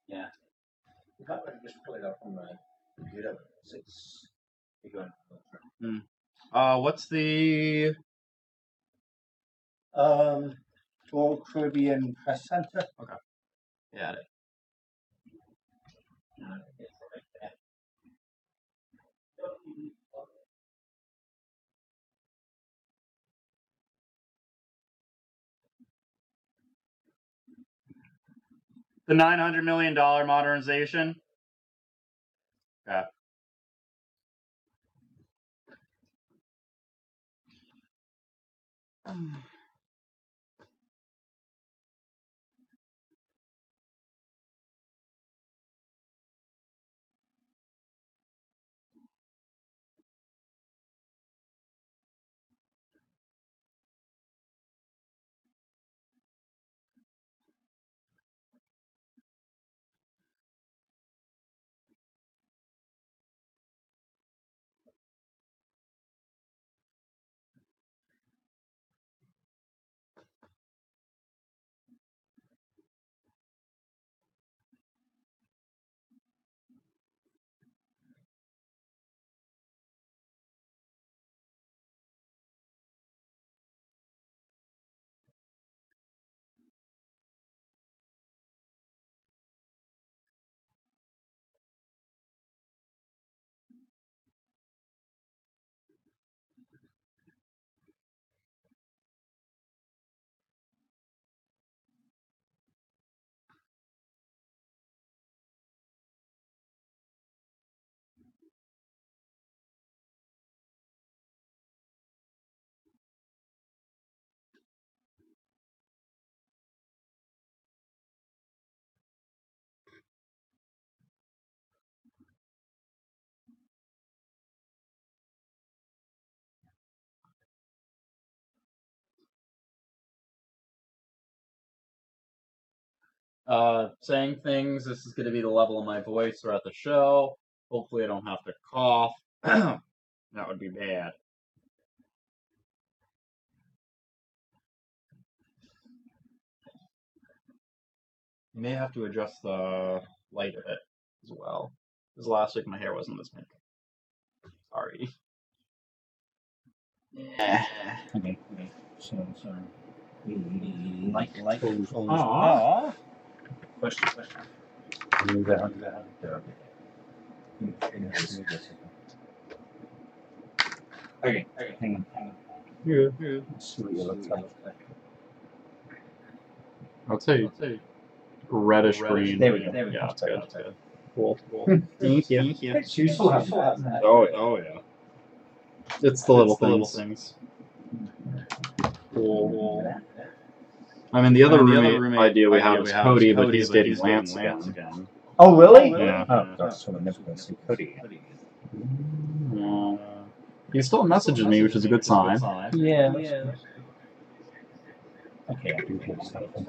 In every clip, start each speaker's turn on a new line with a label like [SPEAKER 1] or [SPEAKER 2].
[SPEAKER 1] Yeah. In fact, I can just pull it up on the computer. It's bigger.
[SPEAKER 2] What's the
[SPEAKER 1] Royal Caribbean Press Centre.
[SPEAKER 2] Okay. Yeah. It. The $900 million modernization. Yeah. Saying things. This is going to be the level of my voice throughout the show. Hopefully, I don't have to cough. That would be bad. You may have to adjust the light of it as well. Because last week my hair wasn't this pink. Sorry.
[SPEAKER 1] Yeah. Okay. So. Like. Question. Move that. Okay. Hang on.
[SPEAKER 2] Yeah.
[SPEAKER 1] Let's see what you look like.
[SPEAKER 2] I'll say reddish green.
[SPEAKER 1] There we go.
[SPEAKER 2] Yeah, that's good. Cool.
[SPEAKER 1] Thank you. It's useful.
[SPEAKER 2] Oh yeah. It's the little things. Cool. I mean, the other roommate idea we have is Cody, but he's dating Lance again.
[SPEAKER 1] Oh, really?
[SPEAKER 2] Yeah.
[SPEAKER 1] Oh, gosh, so I'm never going to see Cody again.
[SPEAKER 2] He still messages me, which is a good sign.
[SPEAKER 1] Yeah. Okay, I do hear something.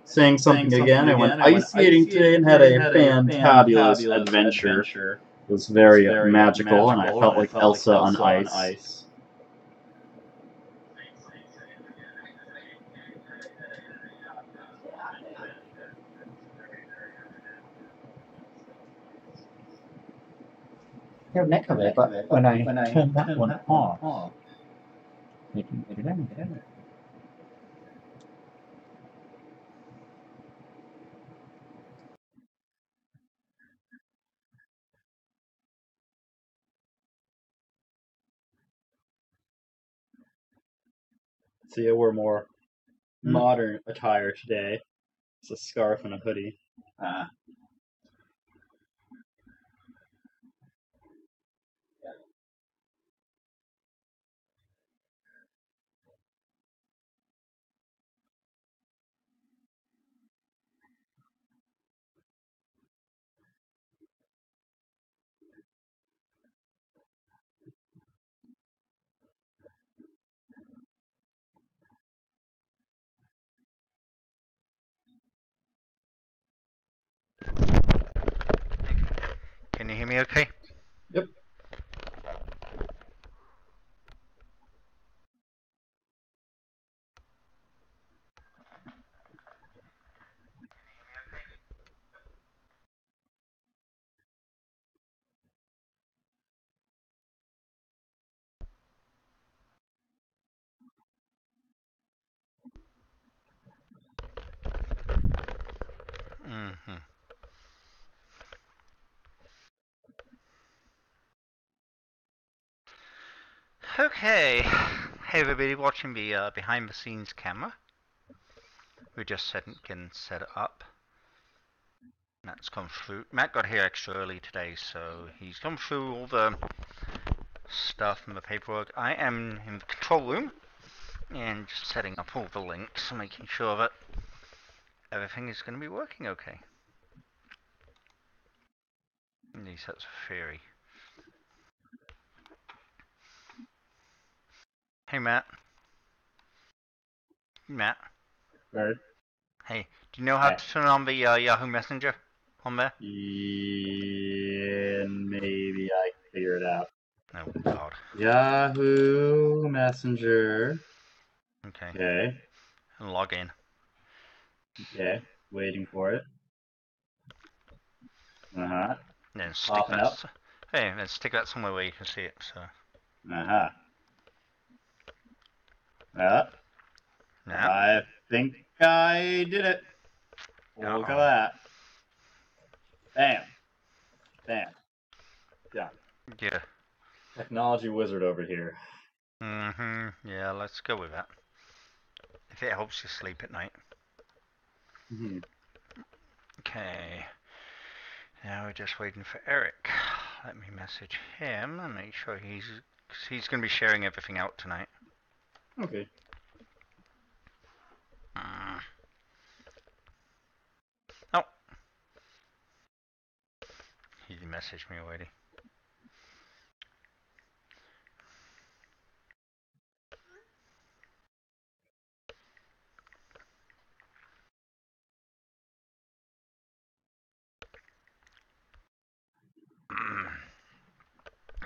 [SPEAKER 2] Saying something again. I went ice skating today and had a fantabulous adventure. It was very magical, and I felt like Elsa on ice.
[SPEAKER 1] They're neck of it, but when I turn that one off, you can get it in.
[SPEAKER 2] So yeah, we're more modern attire today. It's a scarf and a hoodie.
[SPEAKER 3] you hear me okay?
[SPEAKER 2] Yep.
[SPEAKER 3] Mm-hmm. Okay. Hey everybody watching the behind the scenes camera. We just getting set up. Matt's come through. Matt got here extra early today, so he's come through all the stuff and the paperwork. I am in the control room and just setting up all the links, making sure that everything is going to be working okay. And he sets a theory. Hey Matt. Matt.
[SPEAKER 2] Right.
[SPEAKER 3] Hey, do you know how to turn on the Yahoo Messenger on there?
[SPEAKER 2] Yeah, maybe I can figure it out.
[SPEAKER 3] Oh God.
[SPEAKER 2] Yahoo Messenger.
[SPEAKER 3] Okay.
[SPEAKER 2] Okay.
[SPEAKER 3] And log in.
[SPEAKER 2] Okay. Waiting for it. Uh-huh.
[SPEAKER 3] Then stick
[SPEAKER 2] Popping
[SPEAKER 3] that.
[SPEAKER 2] up.
[SPEAKER 3] Hey, then stick that somewhere where you can see it. So.
[SPEAKER 2] Uh-huh. Now, I think I did it. Look at that. Bam. Bam. Yeah.
[SPEAKER 3] Yeah.
[SPEAKER 2] Technology wizard over here.
[SPEAKER 3] Mm-hmm. Yeah, let's go with that. If it helps you sleep at night.
[SPEAKER 2] Mm-hmm.
[SPEAKER 3] Okay. Now we're just waiting for Eric. Let me message him and make sure he's going to be sharing everything out tonight.
[SPEAKER 2] Okay.
[SPEAKER 3] Oh. He messaged me already.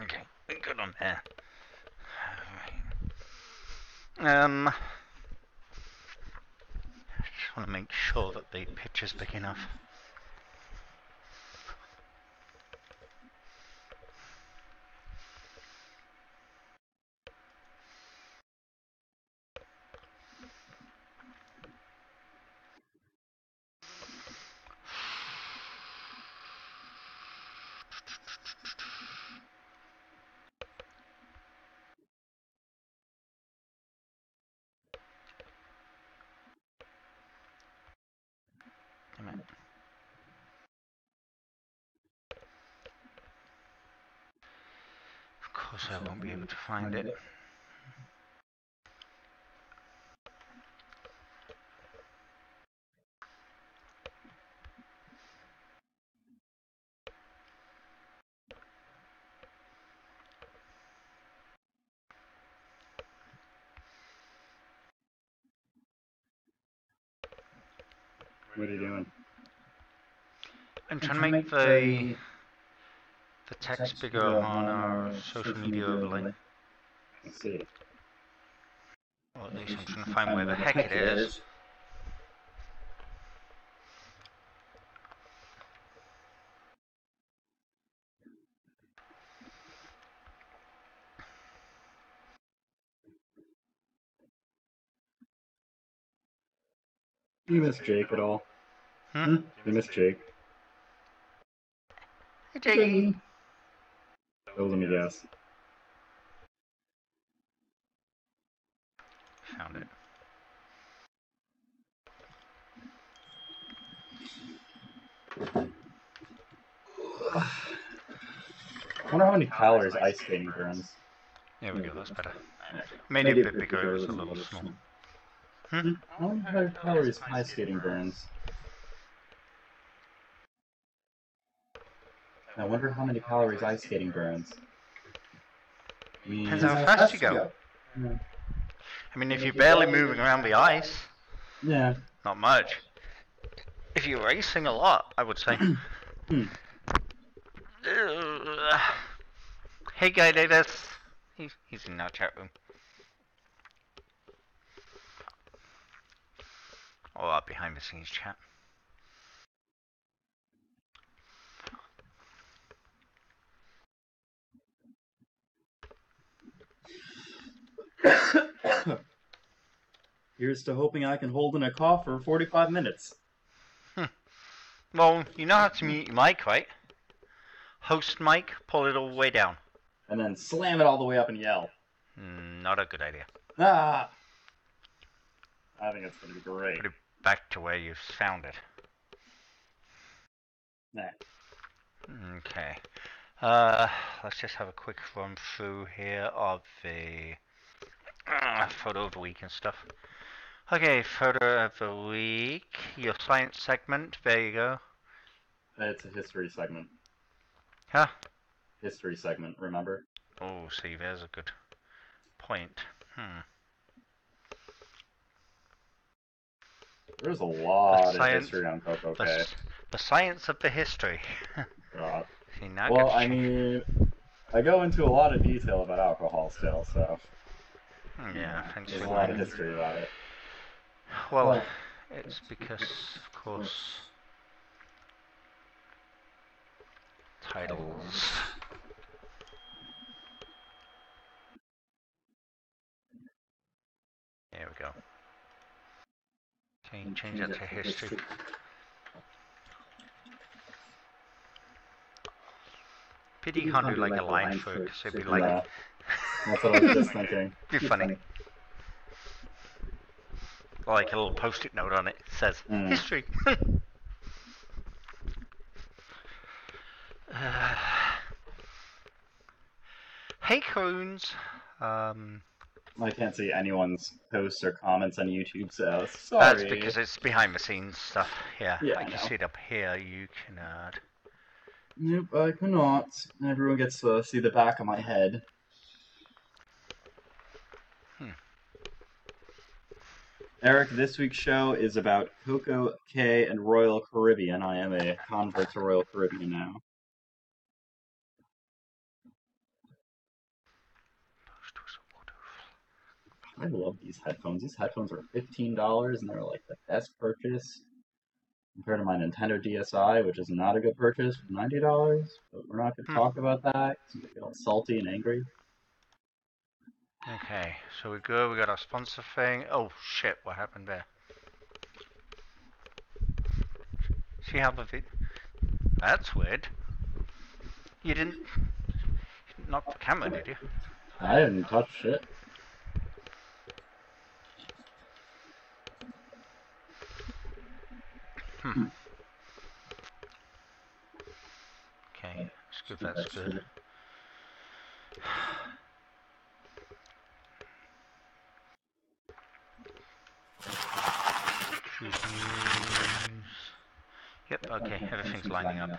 [SPEAKER 3] Okay, good on there. Just want to make sure that the picture's big enough. Damn it. Of course I won't be able to find it.
[SPEAKER 2] What are you doing?
[SPEAKER 3] I'm trying to make the text bigger on our social media overlay.
[SPEAKER 2] Let's see.
[SPEAKER 3] Or at least I'm trying to find where the heck it is.
[SPEAKER 2] Do you miss Jake at all?
[SPEAKER 3] Hmm?
[SPEAKER 2] You miss Jake?
[SPEAKER 3] Hey, Jakey.
[SPEAKER 2] Let me guess.
[SPEAKER 3] Found it.
[SPEAKER 2] I wonder how many calories ice skating burns.
[SPEAKER 3] There we go, that's better. Made it a bit bigger, it was a little small.
[SPEAKER 2] I wonder how many calories ice skating burns. I wonder how many calories ice skating burns.
[SPEAKER 3] Depends how fast you go.
[SPEAKER 2] Yeah.
[SPEAKER 3] I mean, if you're barely moving around the ice,
[SPEAKER 2] Yeah.
[SPEAKER 3] not much. If you're racing a lot, I would say. Hey, guy, Davis. He's in our chat room. Or our behind the scenes chat.
[SPEAKER 2] Here's to hoping I can hold in a cough for 45 minutes.
[SPEAKER 3] Well, you know how to mute your mic, right? Host mic, pull it all the way down.
[SPEAKER 2] And then slam it all the way up and yell.
[SPEAKER 3] Not a good idea.
[SPEAKER 2] Ah! I think it's going to be great.
[SPEAKER 3] Put it back to where you found it.
[SPEAKER 2] Nah.
[SPEAKER 3] Okay. Let's just have a quick run through here of the photo of the week and stuff. Okay, photo of the week. Your science segment. There you go.
[SPEAKER 2] It's a history segment.
[SPEAKER 3] Huh?
[SPEAKER 2] History segment, remember?
[SPEAKER 3] Oh, see, there's a good point.
[SPEAKER 2] There's a lot of history on Coco K.
[SPEAKER 3] The science of the history. See, now
[SPEAKER 2] well, I mean, I go into a lot of detail about alcohol still, so...
[SPEAKER 3] Yeah, thanks
[SPEAKER 2] there's
[SPEAKER 3] for
[SPEAKER 2] a lot of history about it.
[SPEAKER 3] Well, it's because, of course... Titles... There we go. Can you change that to history? Pity you can't do like a line for it, because it'd be like...
[SPEAKER 2] Yeah. That's what I was just thinking.
[SPEAKER 3] Be funny. Like a little post-it note on it. It says, history. Hey, Croons.
[SPEAKER 2] I can't see anyone's posts or comments on YouTube, so sorry.
[SPEAKER 3] That's because it's behind the scenes stuff. Yeah,
[SPEAKER 2] yeah
[SPEAKER 3] I can see it up here. You cannot.
[SPEAKER 2] Nope, I cannot. Everyone gets to see the back of my head. Eric, this week's show is about Coco K and Royal Caribbean. I am a convert to Royal Caribbean now. I love these headphones. These headphones are $15, and they're like the best purchase compared to my Nintendo DSi, which is not a good purchase for $90. But we're not going to talk about that. It's going to get all salty and angry.
[SPEAKER 3] Okay, so we're good. We got our sponsor thing. Oh shit! What happened there? See how the That's weird. You didn't knock the camera, did you?
[SPEAKER 2] I didn't touch shit.
[SPEAKER 3] Okay, that's good. That's good. Yep. Okay, everything's lining up.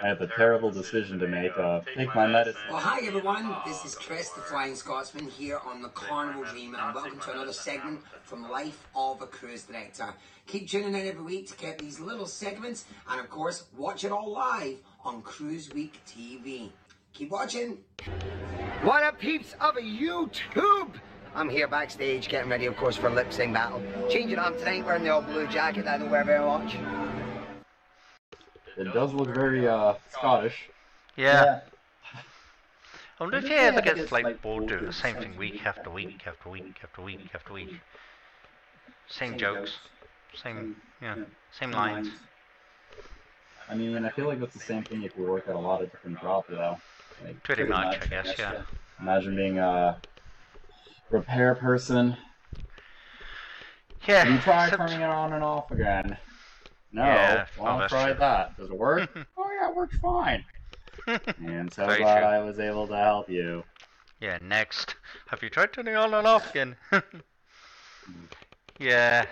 [SPEAKER 2] I had the terrible decision to make. Take my medicine.
[SPEAKER 4] Well, hi everyone. This is Chris, the Flying Scotsman, here on the Carnival Dream, and welcome to another segment from Life of a Cruise Director. Keep tuning in every week to get these little segments, and of course, watch it all live on CruiseWeek TV. Keep watching. What up, peeps of YouTube? I'm here backstage getting ready, of course, for a lip sync battle. Changing on tonight, wearing the old blue jacket I don't wear very much.
[SPEAKER 2] It does look very Scottish.
[SPEAKER 3] Yeah. I wonder if he ever gets like bored doing the same thing week after week after week after week after week. Same jokes, same lines.
[SPEAKER 2] I mean, I feel like it's the same thing if you work at a lot of different jobs, though. Like,
[SPEAKER 3] Pretty much, I guess, yeah.
[SPEAKER 2] Imagine being a repair person.
[SPEAKER 3] Yeah.
[SPEAKER 2] You try turning it on and off again. No,
[SPEAKER 3] yeah,
[SPEAKER 2] well, try that. Does it work? Oh yeah, it works fine. And so
[SPEAKER 3] Very
[SPEAKER 2] glad
[SPEAKER 3] true.
[SPEAKER 2] I was able to help you.
[SPEAKER 3] Yeah, next. Have you tried turning on and off again? Yeah.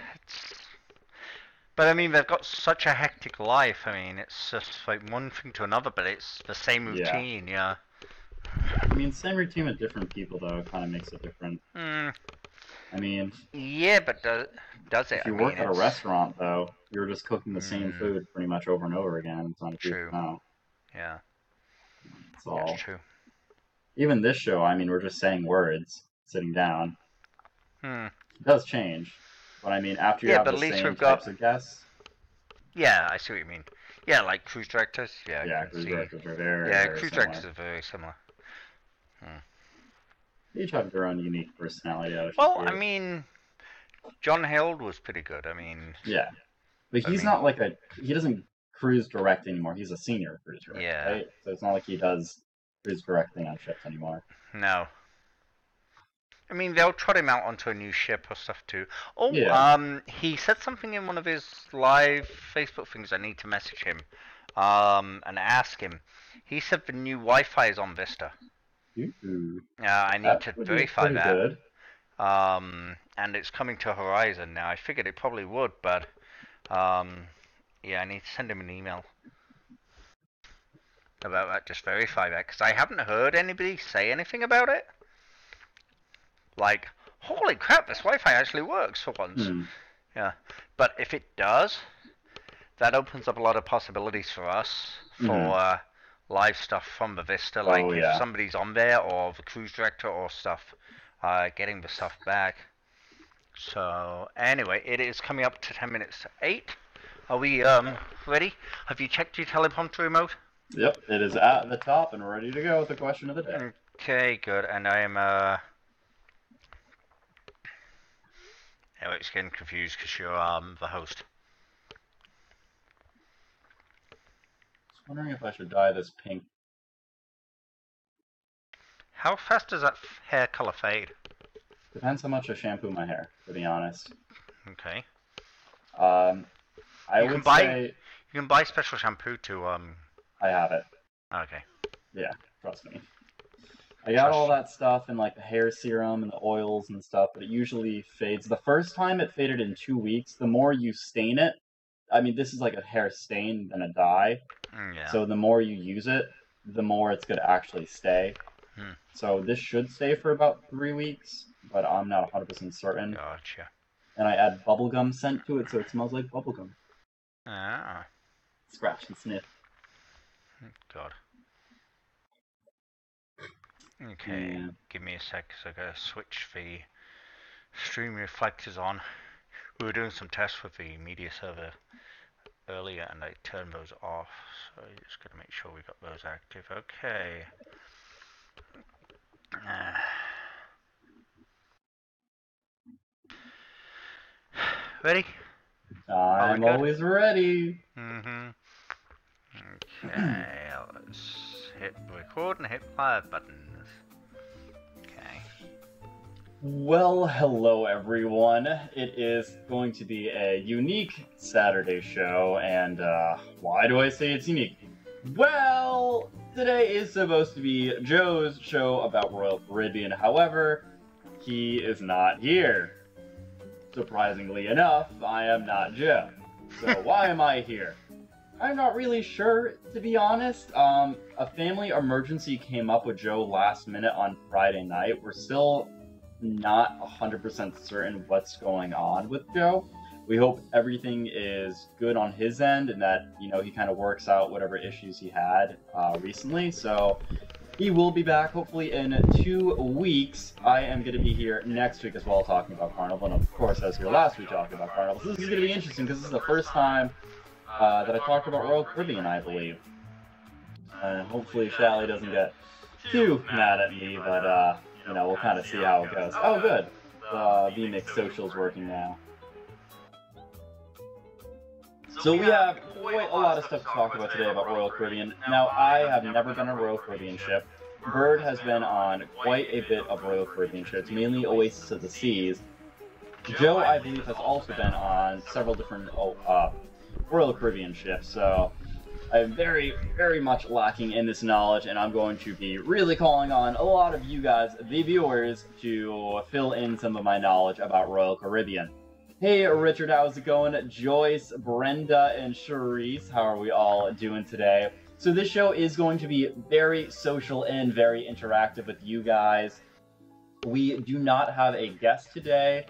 [SPEAKER 3] But I mean, they've got such a hectic life. I mean, it's just like one thing to another, but it's the same routine, yeah.
[SPEAKER 2] I mean, same routine with different people, though. It kind of makes it different. I mean...
[SPEAKER 3] Yeah, but does it?
[SPEAKER 2] If you work at a restaurant, though, you're just cooking the same food pretty much over and over again. It's not a
[SPEAKER 3] True.
[SPEAKER 2] No.
[SPEAKER 3] Yeah.
[SPEAKER 2] That's all.
[SPEAKER 3] That's true.
[SPEAKER 2] Even this show, I mean, we're just saying words, sitting down. It does change. But I mean, after you have
[SPEAKER 3] but
[SPEAKER 2] the
[SPEAKER 3] at least
[SPEAKER 2] same
[SPEAKER 3] we've got...
[SPEAKER 2] types of guests.
[SPEAKER 3] Yeah, I see what you mean. Yeah, like cruise directors. Yeah,
[SPEAKER 2] Yeah,
[SPEAKER 3] I can
[SPEAKER 2] cruise
[SPEAKER 3] see.
[SPEAKER 2] directors are very,
[SPEAKER 3] Yeah,
[SPEAKER 2] very
[SPEAKER 3] cruise
[SPEAKER 2] similar.
[SPEAKER 3] directors are very similar.
[SPEAKER 2] They each have their own unique personality.
[SPEAKER 3] Well, I mean, John Held was pretty good. I mean...
[SPEAKER 2] Yeah. But he's not like a... He doesn't cruise direct anymore. He's a senior cruise director,
[SPEAKER 3] Yeah.
[SPEAKER 2] right? So it's not like he does cruise directing on ships anymore.
[SPEAKER 3] No. I mean, they'll trot him out onto a new ship or stuff too. Oh,
[SPEAKER 2] Yeah.
[SPEAKER 3] He said something in one of his live Facebook things. I need to message him, and ask him. He said the new Wi-Fi is on Vista.
[SPEAKER 2] Ooh.
[SPEAKER 3] I need to verify that.
[SPEAKER 2] Good.
[SPEAKER 3] And it's coming to Horizon now. I figured it probably would, but yeah, I need to send him an email about that. Just verify that, because I haven't heard anybody say anything about it. Like, holy crap, this Wi-Fi actually works for once. Yeah, but if it does, that opens up a lot of possibilities for us for live stuff from the Vista. Like if somebody's on there, or the cruise director or stuff, getting the stuff back. So anyway, it is coming up to 10 minutes to 8. Are we ready? Have you checked your teleprompter remote?
[SPEAKER 2] Yep, it is at the top and ready to go with the question of the day.
[SPEAKER 3] Okay, good. And I am it's getting confused because you're the host.
[SPEAKER 2] I was wondering if I should dye this pink.
[SPEAKER 3] How fast does that hair color fade?
[SPEAKER 2] Depends how much I shampoo my hair, to be honest.
[SPEAKER 3] Okay.
[SPEAKER 2] You
[SPEAKER 3] can buy special shampoo to
[SPEAKER 2] I have it.
[SPEAKER 3] Okay.
[SPEAKER 2] Yeah, trust me. I got all that stuff and like the hair serum and the oils and stuff, but it usually fades. The first time it faded in 2 weeks. The more you stain it, I mean, this is like a hair stain than a dye.
[SPEAKER 3] Yeah.
[SPEAKER 2] So the more you use it, the more it's going to actually stay. So this should stay for about 3 weeks, but I'm not 100% certain.
[SPEAKER 3] Gotcha.
[SPEAKER 2] And I add bubblegum scent to it, so it smells like bubblegum.
[SPEAKER 3] Ah.
[SPEAKER 2] Scratch and sniff.
[SPEAKER 3] God. Okay, give me a sec, because I gotta switch the stream reflectors on. We were doing some tests with the media server earlier, and I turned those off, so you just gotta make sure we got those active. Okay. Ready?
[SPEAKER 2] I'm always ready.
[SPEAKER 3] Okay, let's hit record and hit live buttons. Okay.
[SPEAKER 2] Well, hello everyone. It is going to be a unique Saturday show, and why do I say it's unique? Well, today is supposed to be Joe's show about Royal Caribbean. However, he is not here. Surprisingly enough, I am not Joe. So why am I here? I'm not really sure, to be honest. A family emergency came up with Joe last minute on Friday night. We're still not 100% certain what's going on with Joe. We hope everything is good on his end and that, you know, he kind of works out whatever issues he had recently. So he will be back hopefully in 2 weeks. I am going to be here next week as well talking about Carnival. And of course, as here last week talking about Carnival. So this is going to be interesting because this is the first time that I talked about Royal Caribbean, I believe. And hopefully Shally doesn't get too mad at me, but, you know, we'll kind of see how it goes. Oh, good. The VMix Social's working now. So we have quite a lot of stuff to talk about today about Royal Caribbean. Now, I have never been on a Royal Caribbean ship. Bird has been on quite a bit of Royal Caribbean ships, mainly Oasis of the Seas. Joe, I believe, has also been on several different Royal Caribbean ships, so I'm very, very much lacking in this knowledge, and I'm going to be really calling on a lot of you guys, the viewers, to fill in some of my knowledge about Royal Caribbean. Hey Richard, how's it going? Joyce, Brenda, and Charisse, how are we all doing today? So this show is going to be very social and very interactive with you guys. We do not have a guest today.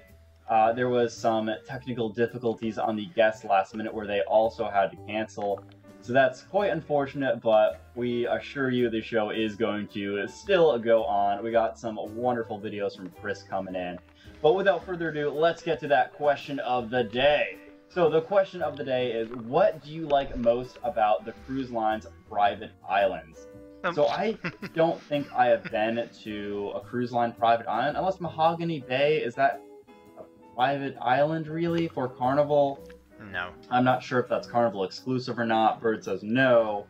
[SPEAKER 2] There was some technical difficulties on the guest last minute where they also had to cancel. So that's quite unfortunate, but we assure you the show is going to still go on. We got some wonderful videos from Chris coming in. But without further ado, let's get to that question of the day. So the question of the day is, what do you like most about the cruise line's private islands? So I don't think I have been to a cruise line private island, unless Mahogany Bay, is that a private island really for Carnival?
[SPEAKER 3] No.
[SPEAKER 2] I'm not sure if that's Carnival exclusive or not. Bird says no.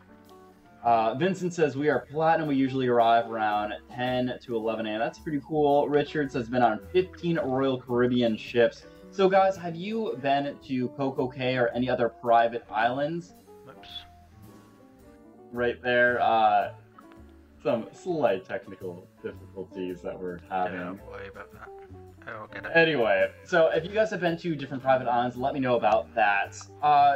[SPEAKER 2] Vincent says, we are platinum. We usually arrive around 10 to 11 a.m. That's pretty cool. Richard says, been on 15 Royal Caribbean ships. So guys, have you been to Coco Cay or any other private islands?
[SPEAKER 3] Whoops.
[SPEAKER 2] Right there, some slight technical difficulties that we're having.
[SPEAKER 3] Don't worry about that. I'll get it.
[SPEAKER 2] Anyway, so if you guys have been to different private islands, let me know about that.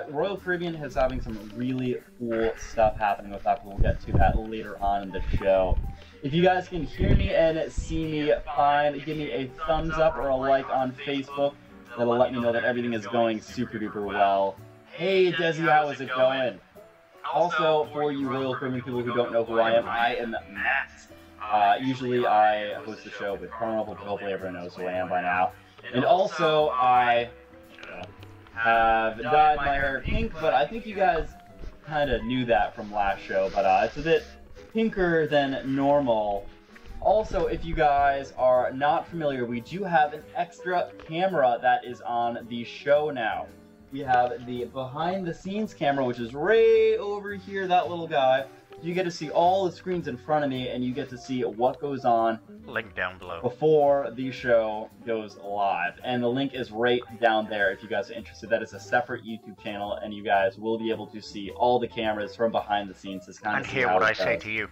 [SPEAKER 2] Royal Caribbean is having some really cool stuff happening with that, but we'll get to that later on in the show. If you guys can hear me and see me fine, give me a thumbs up or a like on Facebook. That'll let me know that everything is going super duper well. Hey Desi, how is it going? Also, for you Royal Caribbean people who don't know who I am Matt. Usually I host the show with Carnival, but hopefully everyone knows who I am by now. And also, I have dyed my hair pink, but I think you guys kind of knew that from last show, but it's a bit pinker than normal. Also, if you guys are not familiar, we do have an extra camera that is on the show now. We have the behind-the-scenes camera, which is right over here, that little guy. You get to see all the screens in front of me, and you get to see what goes on.
[SPEAKER 3] Link down below.
[SPEAKER 2] Before the show goes live. And the link is right down there if you guys are interested. That is a separate YouTube channel, and you guys will be able to see all the cameras from behind the scenes.
[SPEAKER 3] And hear what I say to you.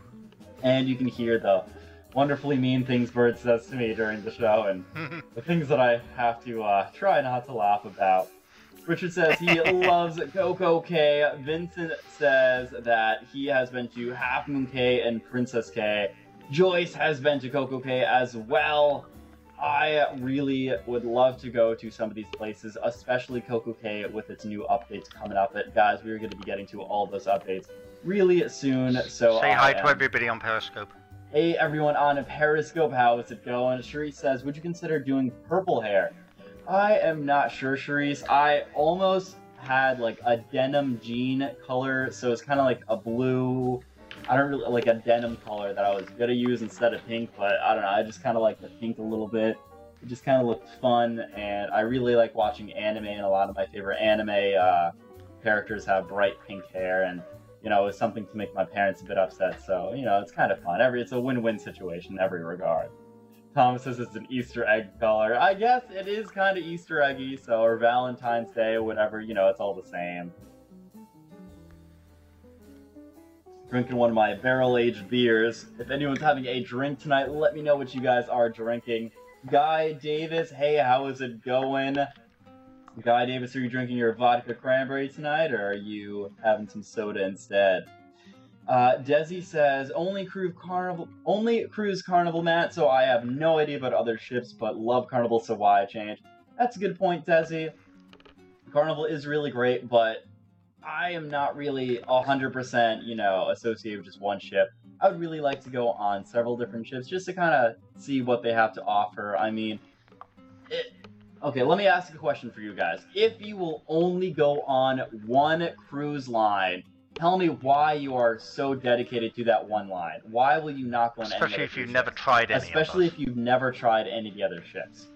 [SPEAKER 2] And you can hear the wonderfully mean things Bird says to me during the show, and the things that I have to try not to laugh about. Richard says he loves Coco Cay. Vincent says that he has been to Half Moon Cay and Princess Cay. Joyce has been to Coco Cay as well. I really would love to go to some of these places, especially Coco Cay with its new updates coming up. But guys, we're going to be getting to all those updates really soon. So
[SPEAKER 3] say hi to everybody on Periscope.
[SPEAKER 2] Hey everyone on Periscope, how is it going? Cherise says, would you consider doing purple hair? I am not sure, Cherise. I almost had like a denim jean color, so it's kind of like a blue, I don't really like a denim color that I was gonna use instead of pink, but I don't know, I just kind of like the pink a little bit. It just kind of looked fun, and I really like watching anime, and a lot of my favorite anime characters have bright pink hair, and you know, it was something to make my parents a bit upset, so you know, it's kind of fun. It's a win-win situation in every regard. Thomas says it's an Easter egg color. I guess it is kind of Easter eggy, so, or Valentine's Day or whatever, you know, it's all the same. Drinking one of my barrel-aged beers. If anyone's having a drink tonight, let me know what you guys are drinking. Guy Davis, hey, how is it going? Guy Davis, are you drinking your vodka cranberry tonight, or are you having some soda instead? Desi says, only cruise Carnival, Matt, so I have no idea about other ships, but love Carnival, so why change? That's a good point, Desi. Carnival is really great, but I am not really 100%, you know, associated with just one ship. I would really like to go on several different ships, just to kind of see what they have to offer. I mean, okay, let me ask a question for you guys. If you will only go on one cruise line, tell me why you are so dedicated to that one line. Why will you not go on any other
[SPEAKER 3] Especially if you've
[SPEAKER 2] cruise
[SPEAKER 3] never
[SPEAKER 2] ships?
[SPEAKER 3] tried any
[SPEAKER 2] Especially
[SPEAKER 3] of
[SPEAKER 2] if you've never tried any of the other ships.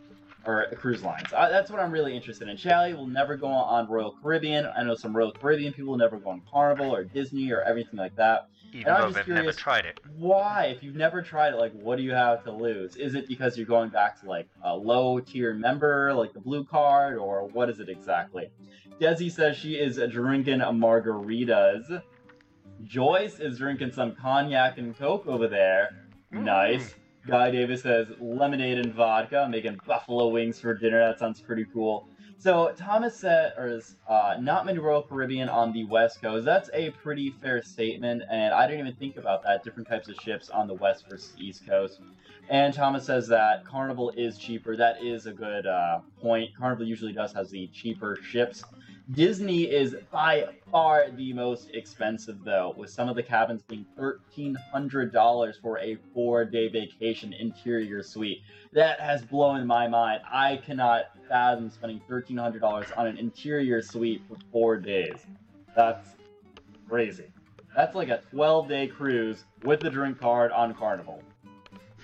[SPEAKER 2] Or cruise lines. That's what I'm really interested in. Shally will never go on Royal Caribbean. I know some Royal Caribbean people will never go on Carnival or Disney or everything like that.
[SPEAKER 3] Even though they've never tried it.
[SPEAKER 2] Why? If you've never tried it, like, what do you have to lose? Is it because you're going back to, like, a low-tier member, like the blue card, or what is it exactly? Desi says she is drinking margaritas. Joyce is drinking some cognac and Coke over there. Nice. Guy Davis says lemonade and vodka, making buffalo wings for dinner. That sounds pretty cool. So Thomas said, not many Royal Caribbean on the West Coast. That's a pretty fair statement, and I didn't even think about that. Different types of ships on the West versus East Coast. And Thomas says that Carnival is cheaper. That is a good point. Carnival usually does have the cheaper ships. Disney is by far the most expensive, though, with some of the cabins being $1,300 for a 4-day vacation interior suite. That has blown my mind. I cannot fathom spending $1,300 on an interior suite for 4 days. That's crazy. That's like a 12-day cruise with the drink card on Carnival.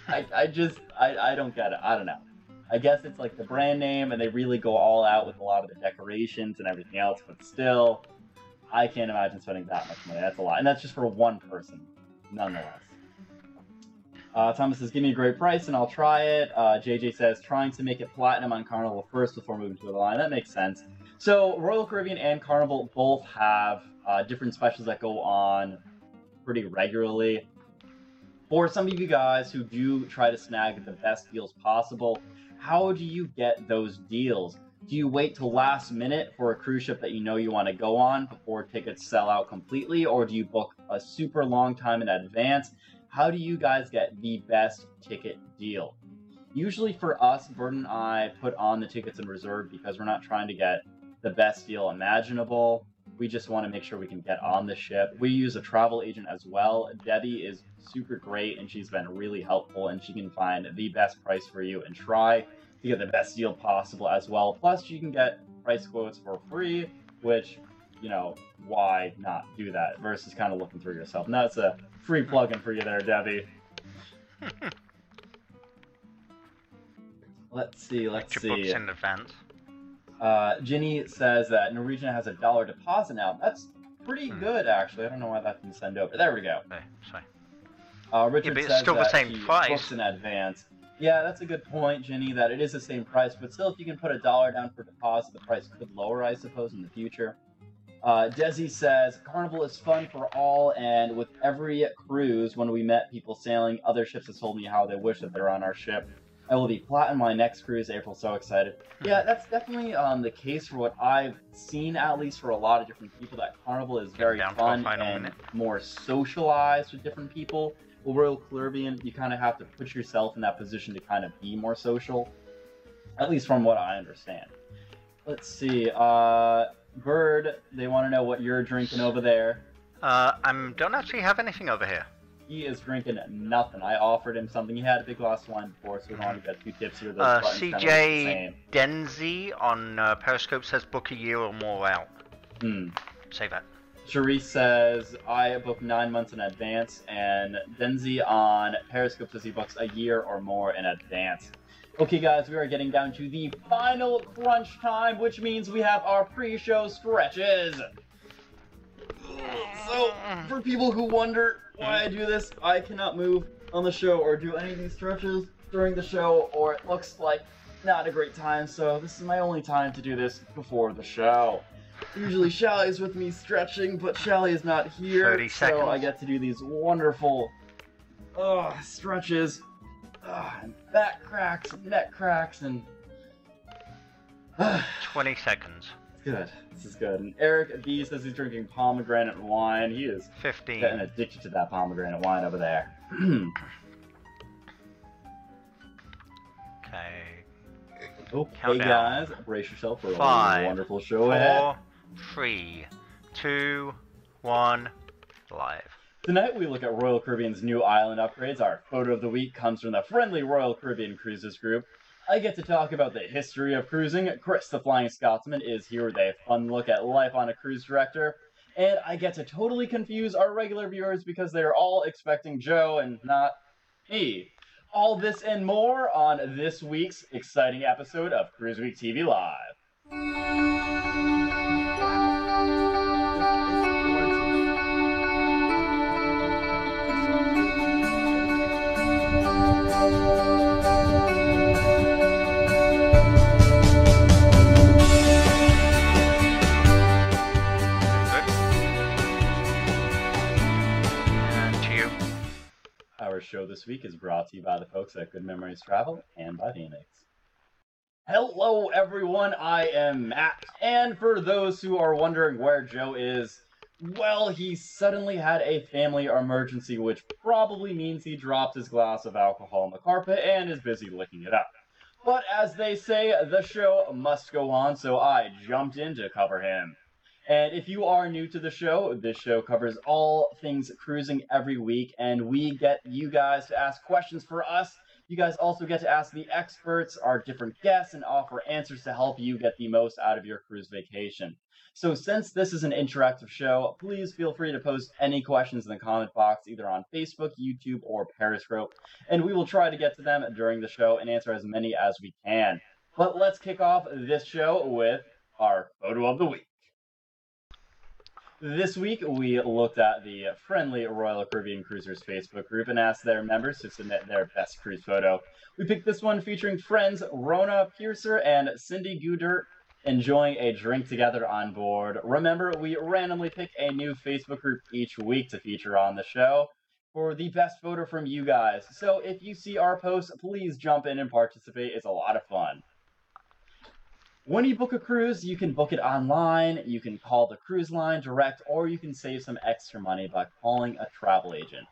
[SPEAKER 2] I don't get it. I don't know. I guess it's like the brand name, and they really go all out with a lot of the decorations and everything else, but still, I can't imagine spending that much money. That's a lot. And that's just for one person, nonetheless. Thomas says, give me a great price and I'll try it. JJ says, trying to make it platinum on Carnival first before moving to the line. That makes sense. So Royal Caribbean and Carnival both have different specials that go on pretty regularly. For some of you guys who do try to snag the best deals possible, how do you get those deals? Do you wait till last minute for a cruise ship that you know you want to go on before tickets sell out completely, or do you book a super long time in advance? How do you guys get the best ticket deal? Usually for us, Bert and I put on the tickets in reserve because we're not trying to get the best deal imaginable. We just want to make sure we can get on the ship. We use a travel agent as well. Debbie is super great, and she's been really helpful, and she can find the best price for you and try to get the best deal possible as well. Plus, you can get price quotes for free, which, you know, why not do that versus kind of looking through yourself. And that's a free plug-in for you there, Debbie. Let's see.
[SPEAKER 3] Books in advance.
[SPEAKER 2] Ginny says that Norwegian has a $1 deposit now. That's pretty good, actually. I don't know why that didn't send over. There we go.
[SPEAKER 3] Okay, sorry.
[SPEAKER 2] Richard
[SPEAKER 3] but it's
[SPEAKER 2] says
[SPEAKER 3] still the
[SPEAKER 2] that
[SPEAKER 3] same
[SPEAKER 2] he
[SPEAKER 3] price.
[SPEAKER 2] books in advance. Yeah, that's a good point, Ginny, that it is the same price, but still, if you can put $1 down for deposit, the price could lower, I suppose, in the future. Desi says, Carnival is fun for all, and with every cruise, when we met people sailing, other ships have told me how they wish that they were on our ship. I will be platinum my next cruise, April, so excited. Yeah, that's definitely the case for what I've seen, at least for a lot of different people, that Carnival is very fun and more socialized with different people. Well, Royal Caribbean, you kind of have to put yourself in that position to kind of be more social, at least from what I understand. Let's see, Bird, they want to know what you're drinking over there.
[SPEAKER 3] I don't actually have anything over here.
[SPEAKER 2] He is drinking nothing. I offered him something. He had a big glass of wine before, so we only got 2 tips here.
[SPEAKER 3] CJ Denzi on Periscope says book a year or more out. Say that.
[SPEAKER 2] Cherise says, I book 9 months in advance, and Denzi on Periscope says he books a year or more in advance. Okay, guys, we are getting down to the final crunch time, which means we have our pre-show stretches. So, for people who wonder why I do this, I cannot move on the show or do any of these stretches during the show, or it looks like not a great time, so this is my only time to do this before the show. Usually Shally's with me stretching, but Shally is not here,
[SPEAKER 3] 30 seconds.
[SPEAKER 2] So I get to do these wonderful stretches, and back cracks, and neck cracks, and
[SPEAKER 3] 20 seconds.
[SPEAKER 2] Good. This is good. And Eric B says he's drinking pomegranate wine. He is
[SPEAKER 3] 15.
[SPEAKER 2] getting addicted to that pomegranate wine over there.
[SPEAKER 3] Okay.
[SPEAKER 2] Okay,
[SPEAKER 3] Countdown.
[SPEAKER 2] guys, brace yourself for
[SPEAKER 3] 5,
[SPEAKER 2] a wonderful show
[SPEAKER 3] 4,
[SPEAKER 2] ahead.
[SPEAKER 3] 3, 2, 1, live.
[SPEAKER 2] Tonight we look at Royal Caribbean's new island upgrades. Our photo of the week comes from the friendly Royal Caribbean Cruises group. I get to talk about the history of cruising. Chris, the Flying Scotsman, is here with a fun look at life on a cruise director. And I get to totally confuse our regular viewers because they're all expecting Joe and not me. All this and more on this week's exciting episode of CruiseWeek TV Live. Our show this week is brought to you by the folks at Good Memories Travel and by Phoenix. Hello everyone, I am Matt, and for those who are wondering where Joe is, well, he suddenly had a family emergency, which probably means he dropped his glass of alcohol on the carpet and is busy licking it up. But as they say, the show must go on, so I jumped in to cover him. And if you are new to the show, this show covers all things cruising every week, and we get you guys to ask questions for us. You guys also get to ask the experts, our different guests, and offer answers to help you get the most out of your cruise vacation. So since this is an interactive show, please feel free to post any questions in the comment box, either on Facebook, YouTube, or Periscope, and we will try to get to them during the show and answer as many as we can. But let's kick off this show with our photo of the week. This week, we looked at the friendly Royal Caribbean Cruisers Facebook group and asked their members to submit their best cruise photo. We picked this one featuring friends Rona Piercer and Cindy Gooder enjoying a drink together on board. Remember, we randomly pick a new Facebook group each week to feature on the show for the best photo from you guys. So if you see our post, please jump in and participate. It's a lot of fun. When you book a cruise, you can book it online, you can call the cruise line direct, or you can save some extra money by calling a travel agent.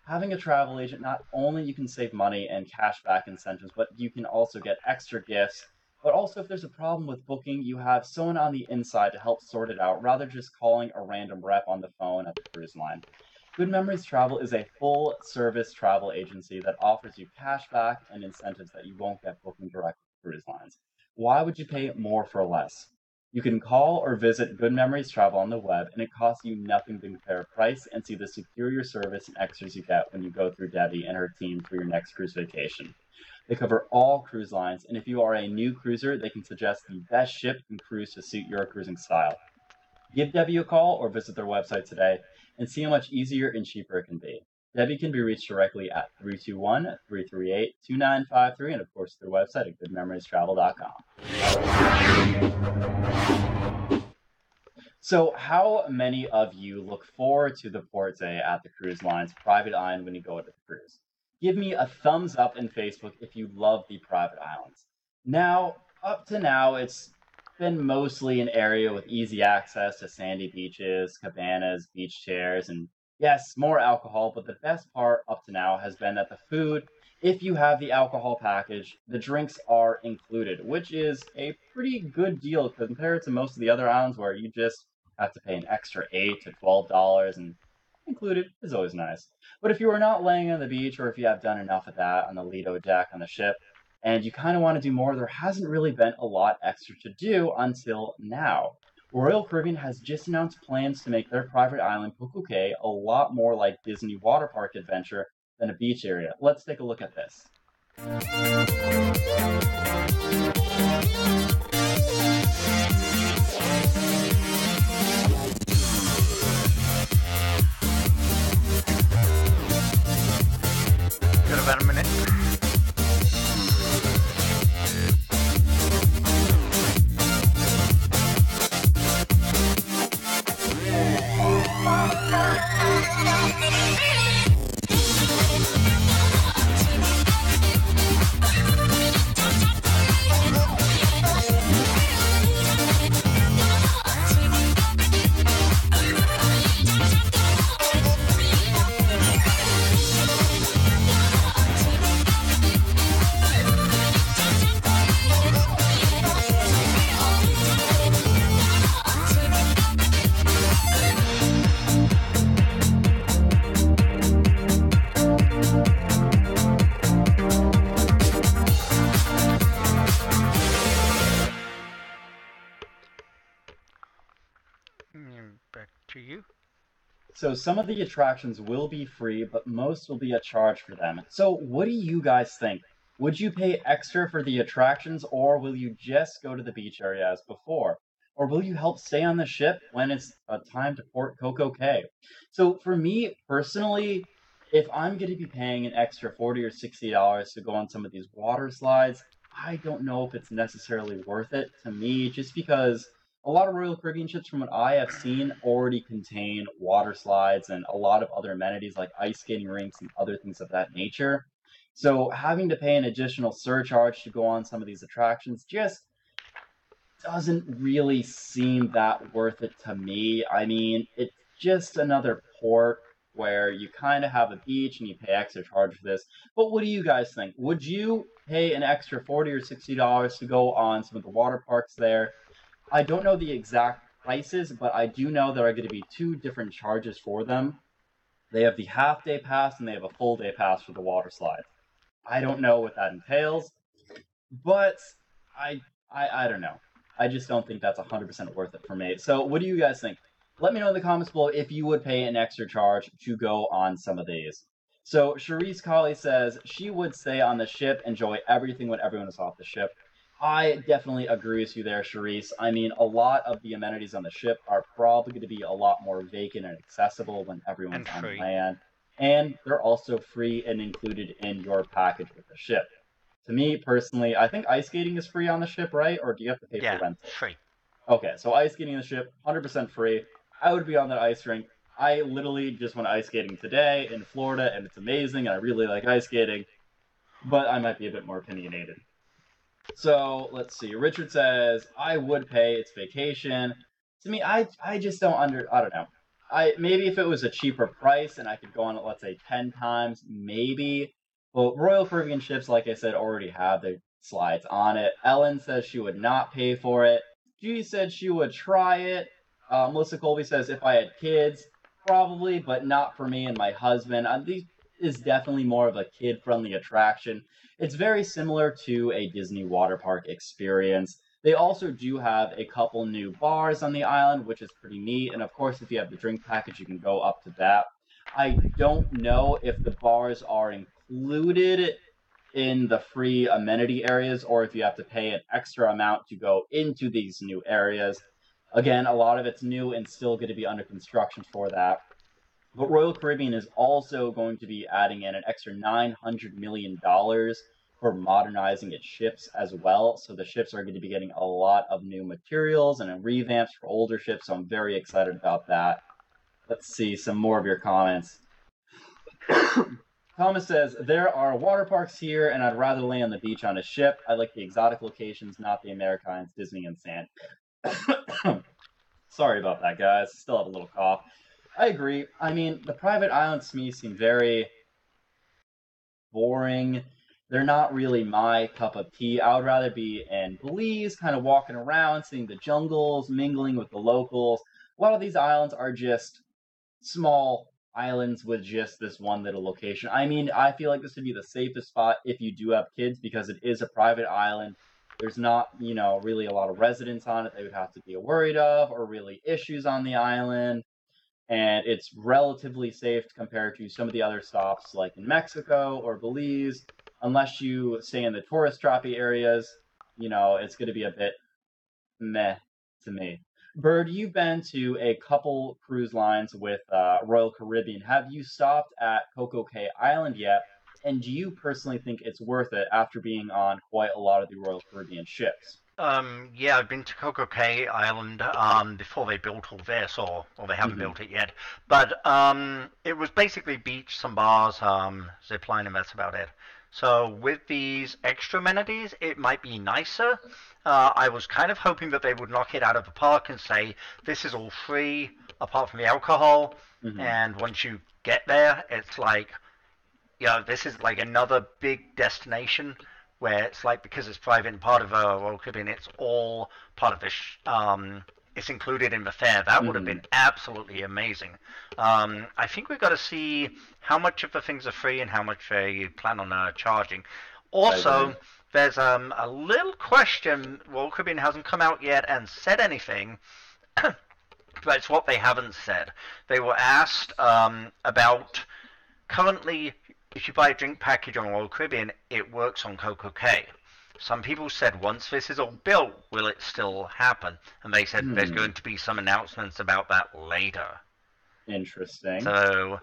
[SPEAKER 2] Having a travel agent, not only you can save money and cashback incentives, but you can also get extra gifts. But also, if there's a problem with booking, you have someone on the inside to help sort it out, rather just calling a random rep on the phone at the cruise line. Good Memories Travel is a full-service travel agency that offers you cashback and incentives that you won't get booking direct with cruise lines. Why would you pay more for less? You can call or visit Good Memories Travel on the web, and it costs you nothing to compare price and see the superior service and extras you get when you go through Debbie and her team for your next cruise vacation. They cover all cruise lines, and if you are a new cruiser, they can suggest the best ship and cruise to suit your cruising style. Give Debbie a call or visit their website today and see how much easier and cheaper it can be. Debbie can be reached directly at 321-338-2953, and of course their website at goodmemoriestravel.com. So how many of you look forward to the port day at the cruise line's private island when you go to the cruise? Give me a thumbs up in Facebook if you love the private islands. Now, up to now, it's been mostly an area with easy access to sandy beaches, cabanas, beach chairs, and yes, more alcohol, but the best part up to now has been that the food, if you have the alcohol package, the drinks are included, which is a pretty good deal compared to most of the other islands where you just have to pay an extra $8 to $12, and included is always nice. But if you are not laying on the beach, or if you have done enough of that on the Lido deck on the ship, and you kind of want to do more, there hasn't really been a lot extra to do until now. Royal Caribbean has just announced plans to make their private island, Coco Cay, a lot more like Disney water park adventure than a beach area. Let's take a look at this.
[SPEAKER 3] Got about a minute. Back to you.
[SPEAKER 2] So some of the attractions will be free, but most will be a charge for them. So what do you guys think? Would you pay extra for the attractions, or will you just go to the beach area as before? Or will you help stay on the ship when it's time to port Coco Cay? So for me personally, if I'm going to be paying an extra $40 or $60 to go on some of these water slides, I don't know if it's necessarily worth it to me, just because a lot of Royal Caribbean ships, from what I have seen, already contain water slides and a lot of other amenities like ice skating rinks and other things of that nature. So having to pay an additional surcharge to go on some of these attractions just doesn't really seem that worth it to me. I mean, it's just another port where you kind of have a beach and you pay extra charge for this. But what do you guys think? Would you pay an extra $40 or $60 to go on some of the water parks there? I don't know the exact prices, but I do know there are going to be two different charges for them. They have the half-day pass and they have a full-day pass for the water slides. I don't know what that entails, but I don't know. I just don't think that's 100% worth it for me. So what do you guys think? Let me know in the comments below if you would pay an extra charge to go on some of these. So Charisse Colley says she would stay on the ship, enjoy everything when everyone is off the ship. I definitely agree with you there, Charisse. I mean, a lot of the amenities on the ship are probably going to be a lot more vacant and accessible when everyone's on land. And they're also free and included in your package with the ship. To me, personally, I think ice skating is free on the ship, right? Or do you have to pay for rental?
[SPEAKER 3] Yeah, free.
[SPEAKER 2] Okay, so ice skating on the ship, 100% free. I would be on that ice rink. I literally just went ice skating today in Florida, and it's amazing, and I really like ice skating. But I might be a bit more opinionated. So, let's see. Richard says, I would pay. It's vacation. To me, I just don't know. Maybe if it was a cheaper price and I could go on it, let's say 10 times, maybe. But Royal Caribbean ships, like I said, already have their slides on it. Ellen says she would not pay for it. G said she would try it. Melissa Colby says, if I had kids, probably, but not for me and my husband. This is definitely more of a kid-friendly attraction. It's very similar to a Disney water park experience. They also do have a couple new bars on the island, which is pretty neat. And of course, if you have the drink package, you can go up to that. I don't know if the bars are included in the free amenity areas or if you have to pay an extra amount to go into these new areas. Again, a lot of it's new and still going to be under construction for that. But Royal Caribbean is also going to be adding in an extra $900 million for modernizing its ships as well. So the ships are going to be getting a lot of new materials and revamps for older ships. So I'm very excited about that. Let's see some more of your comments. Thomas says, there are water parks here, and I'd rather lay on the beach on a ship. I like the exotic locations, not the Americans, Disney, and sand. Sorry about that, guys. Still have a little cough. I agree. I mean, the private islands to me seem very boring. They're not really my cup of tea. I would rather be in Belize, kind of walking around, seeing the jungles, mingling with the locals. A lot of these islands are just small islands with just this one little location. I mean, I feel like this would be the safest spot if you do have kids because it is a private island. There's not, really a lot of residents on it they would have to be worried of or really issues on the island. And it's relatively safe compared to some of the other stops like in Mexico or Belize. Unless you stay in the tourist trappy areas, it's going to be a bit meh to me. Bird, you've been to a couple cruise lines with Royal Caribbean. Have you stopped at Coco Cay Island yet? And do you personally think it's worth it after being on quite a lot of the Royal Caribbean ships?
[SPEAKER 3] Yeah, I've been to Coco Cay Island before they built all this, or they haven't built it yet. But it was basically beach, some bars, zip line, and that's about it. So with these extra amenities, it might be nicer. I was kind of hoping that they would knock it out of the park and say, this is all free, apart from the alcohol. And once you get there, it's like, this is like another big destination where it's like, because it's private and part of Royal Caribbean, it's all part of this, it's included in the fare. That would have been absolutely amazing. I think we've got to see how much of the things are free and how much they plan on charging. Also, there's a little question. Royal Caribbean hasn't come out yet and said anything, but it's what they haven't said. They were asked about currently, if you buy a drink package on Royal Caribbean, it works on Coco Cay. Some people said, once this is all built, will it still happen? And they said there's going to be some announcements about that later.
[SPEAKER 2] Interesting.
[SPEAKER 3] So,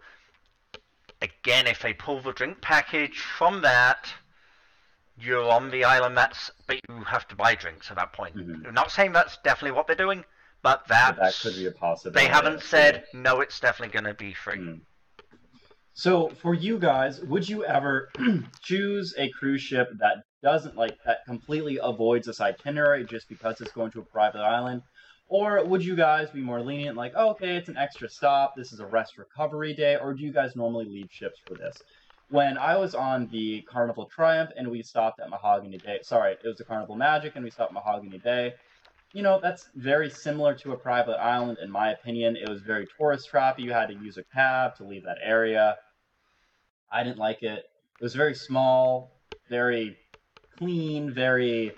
[SPEAKER 3] again, if they pull the drink package from that, you're on the island, but you have to buy drinks at that point. I'm not saying that's definitely what they're doing, but that
[SPEAKER 2] could be a possibility.
[SPEAKER 3] They haven't said, no, it's definitely going to be free.
[SPEAKER 2] So for you guys, would you ever choose a cruise ship that doesn't that completely avoids this itinerary just because it's going to a private island? Or would you guys be more lenient, like, oh, okay, it's an extra stop, this is a rest recovery day, or do you guys normally leave ships for this? When I was on the Carnival Triumph and we stopped at Mahogany Bay, sorry, it was the Carnival Magic and we stopped at Mahogany Bay, you know, that's very similar to a private island, in my opinion. It was very tourist trappy. You had to use a cab to leave that area. I didn't like it. It was very small, very clean, very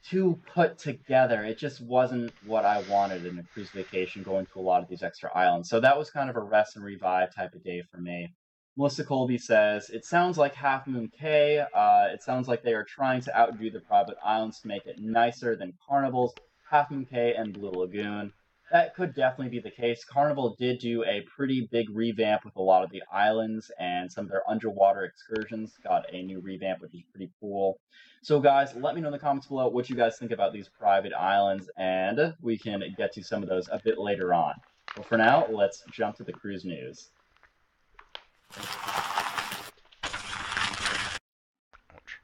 [SPEAKER 2] too put together. It just wasn't what I wanted in a cruise vacation, going to a lot of these extra islands. So that was kind of a rest and revive type of day for me. Melissa Colby says, it sounds like Half Moon Cay. It sounds like they are trying to outdo the private islands to make it nicer than Carnival's Half Moon Cay and Blue Lagoon. That could definitely be the case. Carnival did do a pretty big revamp with a lot of the islands, and some of their underwater excursions got a new revamp, which is pretty cool. So guys, let me know in the comments below what you guys think about these private islands, and we can get to some of those a bit later on. But for now, let's jump to the cruise news.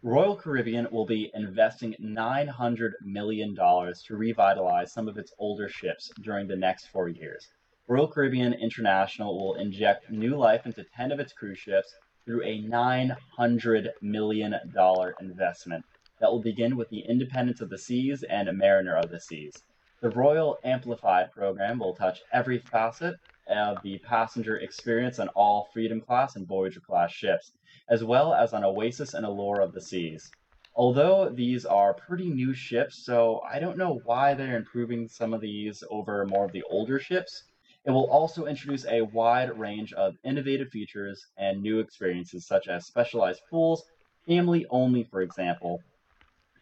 [SPEAKER 2] Royal Caribbean will be investing $900 million to revitalize some of its older ships during the next 4 years. Royal Caribbean International will inject new life into 10 of its cruise ships through a $900 million investment that will begin with the Independence of the Seas and Mariner of the Seas. The Royal Amplified program will touch every facet of the passenger experience on all Freedom Class and Voyager Class ships, as well as on Oasis and Allure of the Seas. Although these are pretty new ships, so I don't know why they're improving some of these over more of the older ships. It will also introduce a wide range of innovative features and new experiences, such as specialized pools, family only, for example,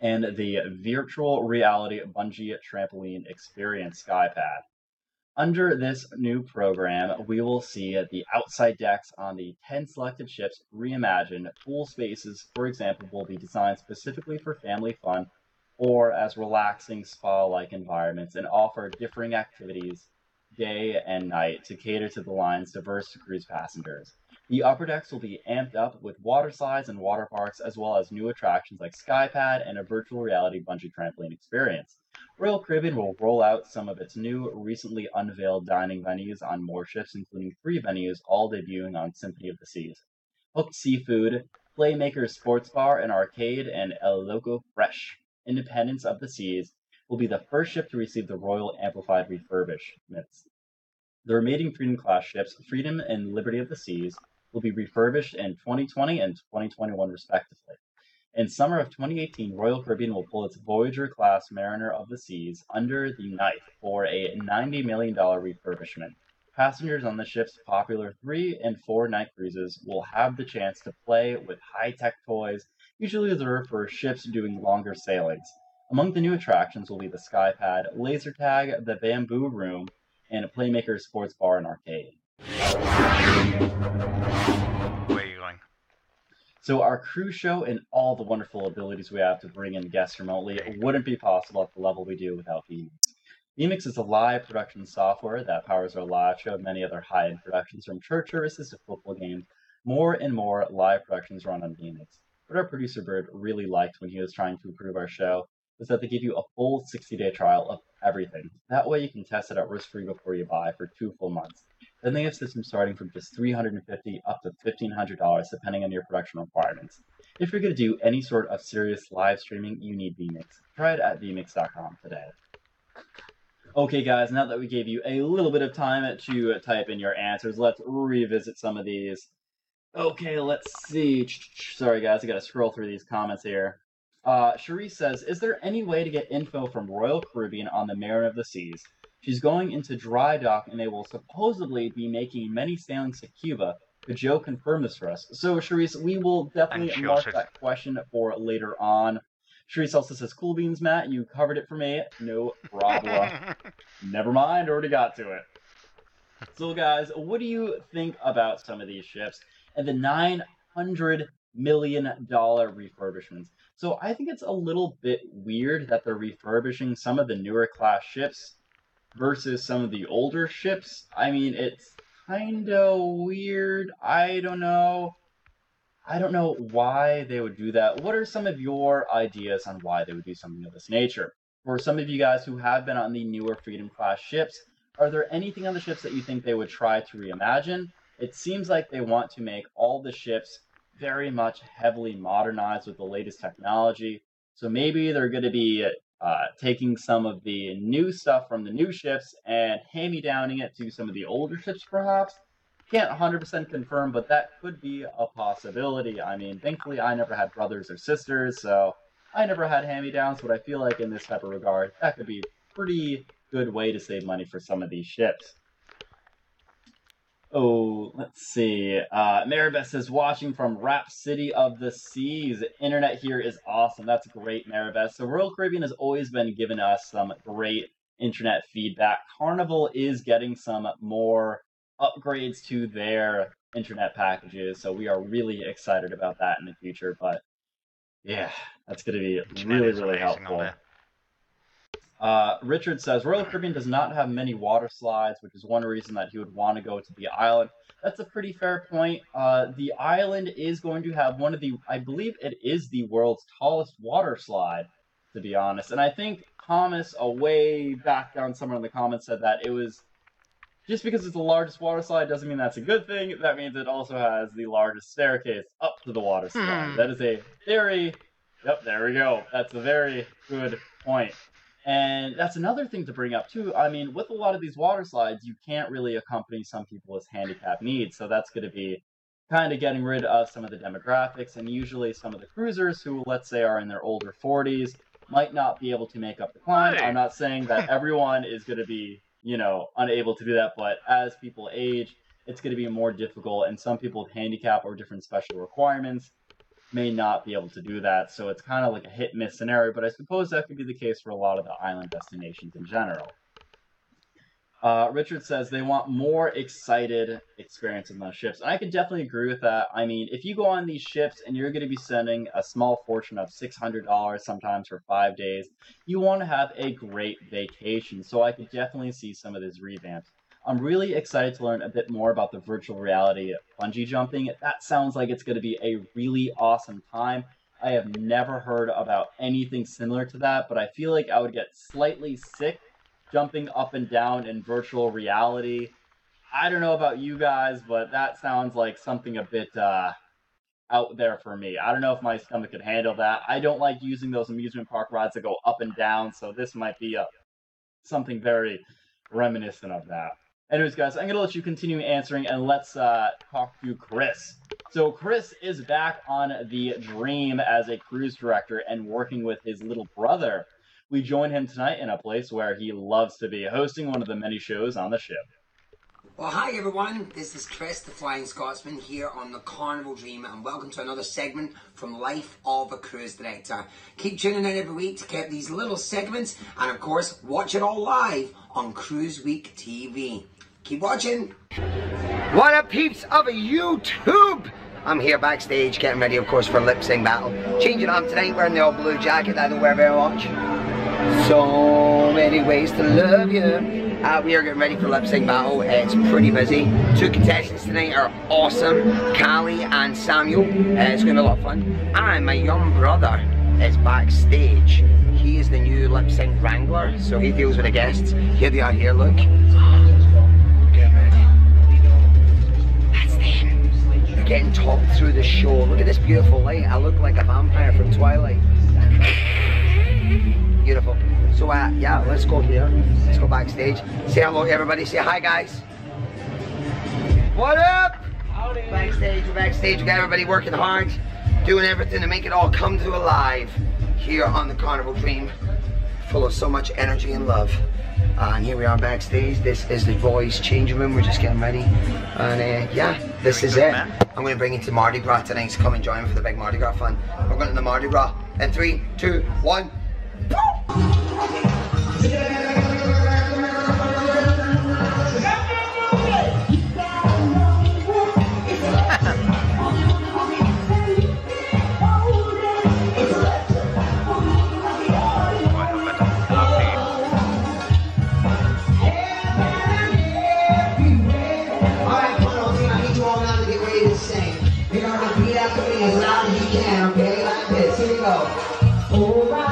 [SPEAKER 2] and the virtual reality bungee trampoline experience SkyPad. Under this new program, we will see the outside decks on the 10 selected ships reimagined. Pool spaces, for example, will be designed specifically for family fun or as relaxing spa-like environments, and offer differing activities day and night to cater to the line's diverse cruise passengers. The upper decks will be amped up with water slides and water parks, as well as new attractions like SkyPad and a virtual reality bungee trampoline experience. Royal Caribbean will roll out some of its new, recently unveiled dining venues on more ships, including 3 venues, all debuting on Symphony of the Seas. Hooked Seafood, Playmaker's Sports Bar and Arcade, and El Loco Fresh, Independence of the Seas, will be the first ship to receive the Royal Amplified refurbishments. The remaining Freedom Class ships, Freedom and Liberty of the Seas, will be refurbished in 2020 and 2021 respectively. In summer of 2018, Royal Caribbean will pull its Voyager-class Mariner of the Seas under the knife for a $90 million refurbishment. Passengers on the ship's popular 3- and 4-night cruises will have the chance to play with high-tech toys, usually reserved for ships doing longer sailings. Among the new attractions will be the SkyPad, laser tag, the Bamboo Room, and a Playmaker's Sports Bar and Arcade.
[SPEAKER 3] Where are you going?
[SPEAKER 2] So our cruise show and all the wonderful abilities we have to bring in guests remotely wouldn't be possible at the level we do without vMix. vMix is a live production software that powers our live show and many other high-end productions, from church services to football games. More and more live productions run on vMix. What our producer Bird really liked when he was trying to improve our show was that they give you a full 60-day trial of everything. That way you can test it out risk-free before you buy for 2 full months. Then they have systems starting from just $350 up to $1,500, depending on your production requirements. If you're going to do any sort of serious live streaming, you need vMix. Try it at vmix.com today. Okay, guys, now that we gave you a little bit of time to type in your answers, let's revisit some of these. Okay, let's see. Sorry, guys, I got to scroll through these comments here. Cherise says, is there any way to get info from Royal Caribbean on the Mariner of the Seas? She's going into dry dock, and they will supposedly be making many sailings to Cuba. Could Joe confirm this for us? So, Cherise, we will definitely mark that question for later on. Cherise also says, cool beans, Matt. You covered it for me. No problem. Never mind. Already got to it. So, guys, what do you think about some of these ships and the $900 million refurbishments? So, I think it's a little bit weird that they're refurbishing some of the newer class ships versus some of the older ships. I mean, it's kind of weird. I don't know why they would do that. What are some of your ideas on why they would do something of this nature? for some of you guys who have been on the newer Freedom class ships, are there anything on the ships that you think they would try to reimagine? It seems like they want to make all the ships very much heavily modernized with the latest technology. So maybe they're going to be taking some of the new stuff from the new ships and hand-me-downing it to some of the older ships, perhaps. Can't 100% confirm, but that could be a possibility. I mean, thankfully, I never had brothers or sisters, so I never had hand-me-downs, but I feel like in this type of regard, that could be a pretty good way to save money for some of these ships. Oh, let's see. Maribeth says, watching from Rhapsody of the Seas. Internet here is awesome. That's great, Maribeth. So Royal Caribbean has always been giving us some great internet feedback. Carnival is getting some more upgrades to their internet packages, so we are really excited about that in the future. But yeah, that's going to be really helpful. Richard says, Royal Caribbean does not have many water slides, which is one reason that he would want to go to the island. That's a pretty fair point. The island is going to have one of the, I believe it is the world's tallest water slide, to be honest. And I think Thomas, way back down somewhere in the comments, said that it was, just because it's the largest water slide doesn't mean that's a good thing. That means it also has the largest staircase up to the water slide. That is a very, yep, there we go. That's a very good point. And that's another thing to bring up, too. I mean, with a lot of these water slides, you can't really accompany some people with handicap needs. So that's going to be kind of getting rid of some of the demographics. And usually some of the cruisers who, let's say, are in their older 40s might not be able to make up the climb. I'm not saying that everyone is going to be, you know, unable to do that. But as people age, it's going to be more difficult. And some people with handicap or different special requirements may not be able to do that, so it's kind of like a hit-miss scenario, but I suppose that could be the case for a lot of the island destinations in general. Richard says they want more excited experiences on ships, and I could definitely agree with that. I mean, if you go on these ships and you're going to be spending a small fortune of $600 sometimes for 5 days, you want to have a great vacation, so I could definitely see some of these revamps. I'm really excited to learn a bit more about the virtual reality bungee jumping. That sounds like it's going to be a really awesome time. I have never heard about anything similar to that, but I feel like I would get slightly sick jumping up and down in virtual reality. I don't know about you guys, but that sounds like something a bit out there for me. I don't know if my stomach could handle that. I don't like using those amusement park rides that go up and down, so this might be something very reminiscent of that. Anyways, guys, I'm going to let you continue answering, and let's talk to Chris. So Chris is back on the Dream as a cruise director and working with his little brother. We join him tonight in a place where he loves to be, hosting one of the many shows on the ship.
[SPEAKER 4] Well, hi everyone, this is Chris, the Flying Scotsman, here on the Carnival Dream, and welcome to another segment from Life of a Cruise Director. Keep tuning in every week to get these little segments, and of course, watch it all live on CruiseWeek TV. Keep watching.
[SPEAKER 5] What up, peeps of YouTube? I'm here backstage getting ready, of course, for lip sync battle. Changing up tonight, wearing the old blue jacket I don't wear very much. So many ways to love you. We are getting ready for lip sync battle. It's pretty busy. 2 contestants tonight are awesome, Callie and Samuel. It's going to be a lot of fun. And my young brother is backstage. He is the new lip sync wrangler, so he deals with the guests. Here they are here, look. Getting talked through the show. Look at this beautiful light. I look like a vampire from Twilight. Beautiful. So yeah, let's go here. Let's go backstage. Say hello to everybody. Say hi, guys. What up? Howdy. Backstage, we're backstage. We got everybody working hard, doing everything to make it all come to alive here on the Carnival Dream, full of so much energy and love. And here we are backstage. This is the boys' changing room. We're just getting ready. And yeah, this is it. I'm going to bring you to Mardi Gras tonight, so come and join me for the big Mardi Gras fun. We're going to the Mardi Gras. In 3, 2, 1. As loud as you can, okay? Like this. Here we go. Oh, my,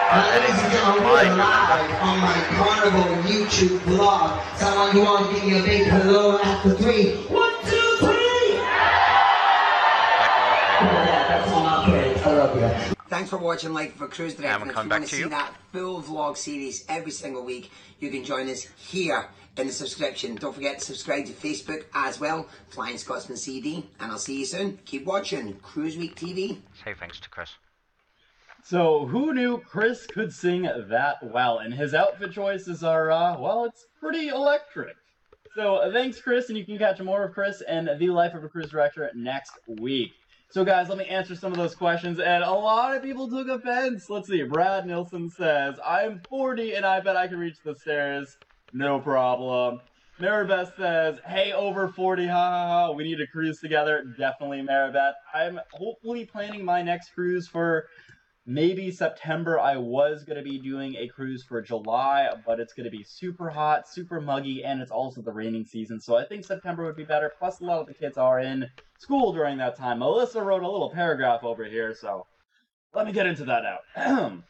[SPEAKER 3] Ladies
[SPEAKER 5] and gentlemen, we're live on my Carnival YouTube vlog. Someone who wants to give me a big hello after 3. 1, 2, 3! Yeah, that's all my praise. I love you.
[SPEAKER 4] Thanks for watching Life of a Cruise Director.
[SPEAKER 3] And
[SPEAKER 4] If
[SPEAKER 3] we'll
[SPEAKER 4] you
[SPEAKER 3] come
[SPEAKER 4] want
[SPEAKER 3] back
[SPEAKER 4] to
[SPEAKER 3] to
[SPEAKER 4] see
[SPEAKER 3] you.
[SPEAKER 4] that full vlog series every single week, you can join us here in the subscription. Don't forget to subscribe to Facebook as well, Flying Scotsman CD, and I'll see you soon. Keep watching CruiseWeek TV.
[SPEAKER 3] Say thanks to Chris.
[SPEAKER 2] So, who knew Chris could sing that well? And his outfit choices are, well, it's pretty electric. So, thanks, Chris, and you can catch more of Chris and The Life of a Cruise Director next week. So, guys, let me answer some of those questions, and a lot of people took offense. Let's see, Brad Nilsson says, I'm 40 and I bet I can reach the stairs. No problem. Maribeth says, hey, over 40, ha ha ha, we need to cruise together. Definitely, Maribeth. I'm hopefully planning my next cruise for maybe September. I was going to be doing a cruise for July, but it's going to be super hot, super muggy, and it's also the raining season, so I think September would be better. Plus, a lot of the kids are in school during that time. Melissa wrote a little paragraph over here, so let me get into that now.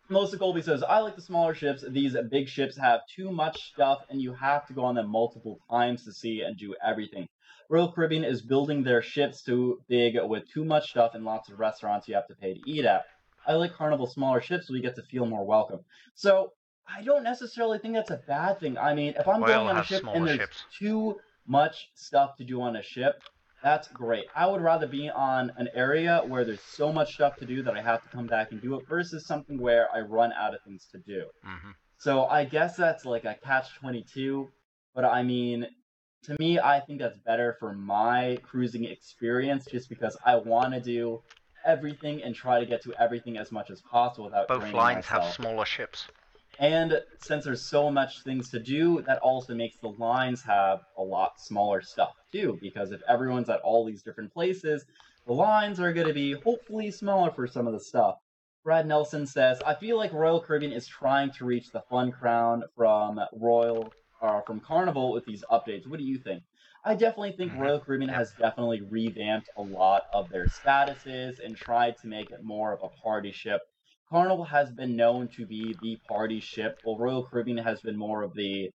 [SPEAKER 2] Melissa Colby says, I like the smaller ships. These big ships have too much stuff, and you have to go on them multiple times to see and do everything. Royal Caribbean is building their ships too big with too much stuff and lots of restaurants you have to pay to eat at. I like Carnival smaller ships so we get to feel more welcome. So I don't necessarily think that's a bad thing. I mean, if I'm going on a ship and there's too much stuff to do on a ship, that's great. I would rather be on an area where there's so much stuff to do that I have to come back and do it versus something where I run out of things to do.
[SPEAKER 3] Mm-hmm.
[SPEAKER 2] So I guess that's like a catch-22. But I mean, to me, I think that's better for my cruising experience just because I want to do everything and try to get to everything as much as possible without
[SPEAKER 3] Both
[SPEAKER 2] draining
[SPEAKER 3] lines
[SPEAKER 2] myself.
[SPEAKER 3] have smaller ships.
[SPEAKER 2] And since there's so much things to do, that also makes the lines have a lot smaller stuff too, because if everyone's at all these different places, the lines are going to be hopefully smaller for some of the stuff. Brad Nelson says, I feel like Royal Caribbean is trying to reach the fun crown from Carnival with these updates. What do you think? I definitely think Royal Caribbean has definitely revamped a lot of their statuses and tried to make it more of a party ship. Carnival has been known to be the party ship, while Royal Caribbean has been more of the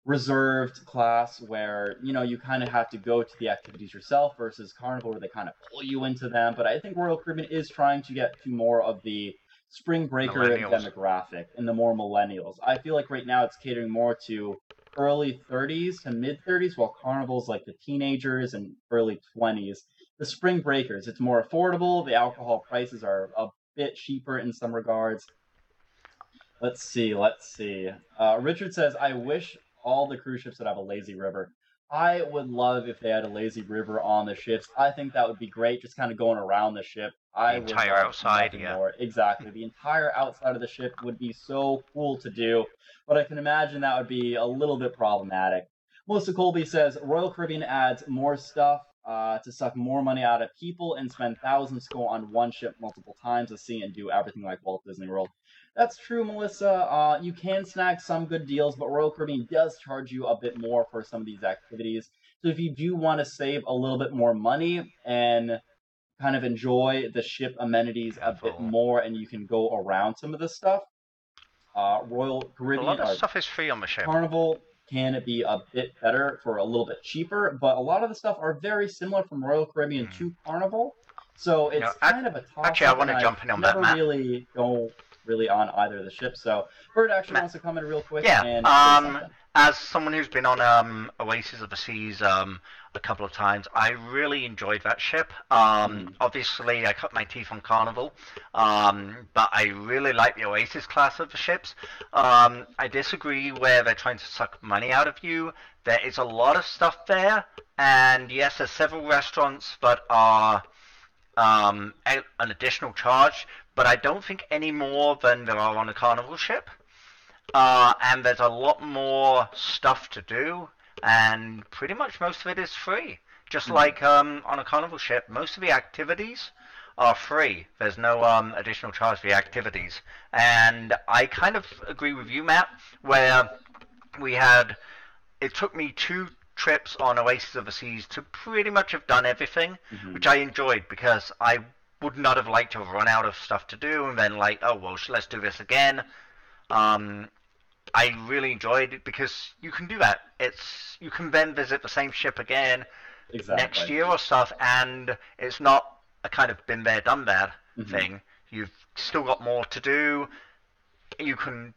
[SPEAKER 2] reserved class where, you know, you kind of have to go to the activities yourself versus Carnival where they kind of pull you into them. But I think Royal Caribbean is trying to get to more of the spring breaker demographic and the more millennials. I feel like right now it's catering more to early 30s to mid 30s, while Carnival's like the teenagers and early 20s. The spring breakers, it's more affordable. The alcohol prices are a bit cheaper in some regards. Let's see. Richard says, I wish all the cruise ships would have a lazy river. I would love if they had a lazy river on the ships. I think that would be great, just kind of going around the ship.
[SPEAKER 3] The entire outside, yeah.
[SPEAKER 2] More. Exactly. The entire outside of the ship would be so cool to do, but I can imagine that would be a little bit problematic. Melissa Colby says, Royal Caribbean adds more stuff to suck more money out of people and spend thousands to go on one ship multiple times to see and do everything like Walt Disney World. That's true, Melissa. You can snag some good deals, but Royal Caribbean does charge you a bit more for some of these activities. So if you do want to save a little bit more money and kind of enjoy the ship amenities a bit more and you can go around some of this stuff, Royal Caribbean...
[SPEAKER 3] A lot of stuff is free on the ship.
[SPEAKER 2] Carnival can be a bit better for a little bit cheaper, but a lot of the stuff are very similar from Royal Caribbean to Carnival. So it's kind of a toss-up.
[SPEAKER 3] Actually, I want to jump in on that, Matt.
[SPEAKER 2] Really on either of the ships. So Bert actually wants to come in real quick.
[SPEAKER 3] Yeah,
[SPEAKER 2] and
[SPEAKER 3] as someone who's been on Oasis of the Seas a couple of times, I really enjoyed that ship. Obviously, I cut my teeth on Carnival, but I really like the Oasis class of the ships. I disagree where they're trying to suck money out of you. There is a lot of stuff there, and yes, there's several restaurants that are an additional charge, but I don't think any more than there are on a Carnival ship. And there's a lot more stuff to do, and pretty much most of it is free. Just like on a Carnival ship, most of the activities are free. There's no additional charge for the activities. And I kind of agree with you, Matt, where it took me 2 trips on Oasis of the Seas to pretty much have done everything, which I enjoyed because I would not have liked to have run out of stuff to do and then like, oh well, let's do this again. I really enjoyed it because you can do that. You can then visit the same ship again next year or stuff, and it's not a kind of been there, done that thing. You've still got more to do. You can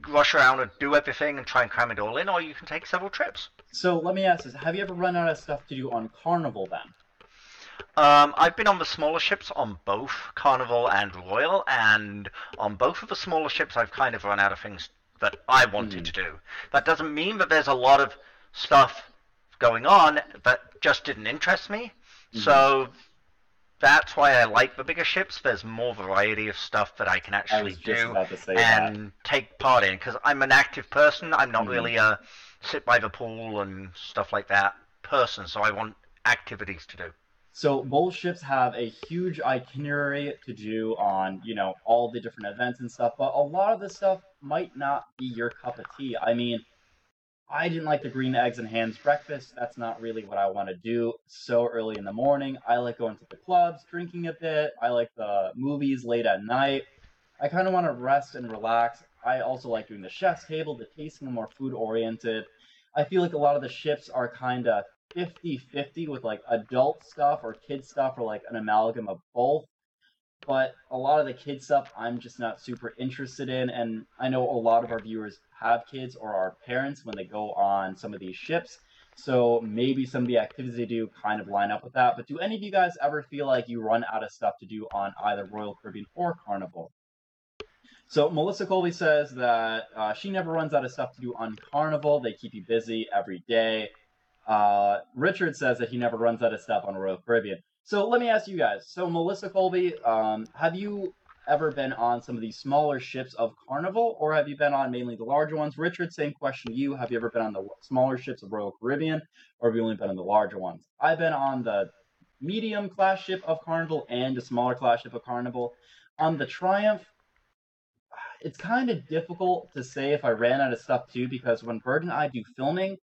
[SPEAKER 3] rush around and do everything and try and cram it all in, or you can take several trips.
[SPEAKER 2] So let me ask this: have you ever run out of stuff to do on Carnival then?
[SPEAKER 3] I've been on the smaller ships on both Carnival and Royal, and on both of the smaller ships I've kind of run out of things that I wanted to do. That doesn't mean that there's a lot of stuff going on that just didn't interest me. So that's why I like the bigger ships. There's more variety of stuff that I can actually do and take part in, because I'm an active person. I'm not really a sit by the pool and stuff like that person, so I want activities to do.
[SPEAKER 2] So both ships have a huge itinerary to do on, you know, all the different events and stuff, but a lot of this stuff might not be your cup of tea. I mean, I didn't like the green eggs and hams breakfast. That's not really what I want to do so early in the morning. I like going to the clubs, drinking a bit. I like the movies late at night. I kind of want to rest and relax. I also like doing the chef's table, the tasting, more food-oriented. I feel like a lot of the ships are kind of 50-50 with like adult stuff or kid stuff or like an amalgam of both. But a lot of the kid stuff I'm just not super interested in, and I know a lot of our viewers have kids or are parents when they go on some of these ships, so maybe some of the activities they do kind of line up with that. But do any of you guys ever feel like you run out of stuff to do on either Royal Caribbean or Carnival? So Melissa Colby says that she never runs out of stuff to do on Carnival. They keep you busy every day. Richard says that he never runs out of stuff on Royal Caribbean. So let me ask you guys. So Melissa Colby, have you ever been on some of these smaller ships of Carnival, or have you been on mainly the larger ones? Richard, same question to you. Have you ever been on the smaller ships of Royal Caribbean, or have you only been on the larger ones? I've been on the medium class ship of Carnival and the smaller class ship of Carnival. On the Triumph, it's kind of difficult to say if I ran out of stuff too, because when Bird and I do filming,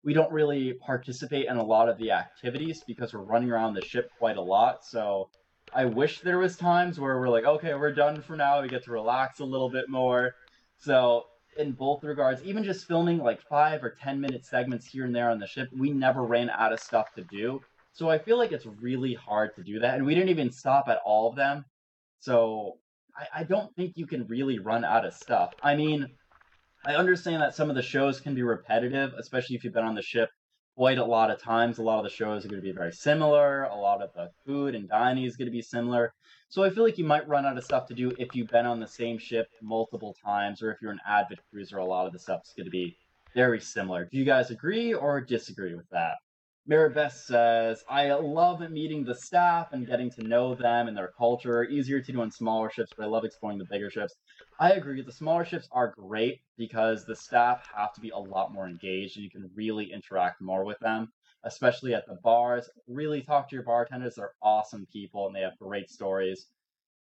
[SPEAKER 2] we don't really participate in a lot of the activities because we're running around the ship quite a lot. So I wish there was times where we're like, okay, we're done for now. We get to relax a little bit more. So in both regards, even just filming like 5 or 10 minute segments here and there on the ship, we never ran out of stuff to do. So I feel like it's really hard to do that. And we didn't even stop at all of them. So I don't think you can really run out of stuff. I mean, I understand that some of the shows can be repetitive, especially if you've been on the ship quite a lot of times. A lot of the shows are going to be very similar. A lot of the food and dining is going to be similar. So I feel like you might run out of stuff to do if you've been on the same ship multiple times, or if you're an avid cruiser, a lot of the stuff is going to be very similar. Do you guys agree or disagree with that? Maribeth says, I love meeting the staff and getting to know them and their culture. Easier to do on smaller ships, but I love exploring the bigger ships. I agree. The smaller ships are great because the staff have to be a lot more engaged and you can really interact more with them, especially at the bars. Really talk to your bartenders. They're awesome people and they have great stories.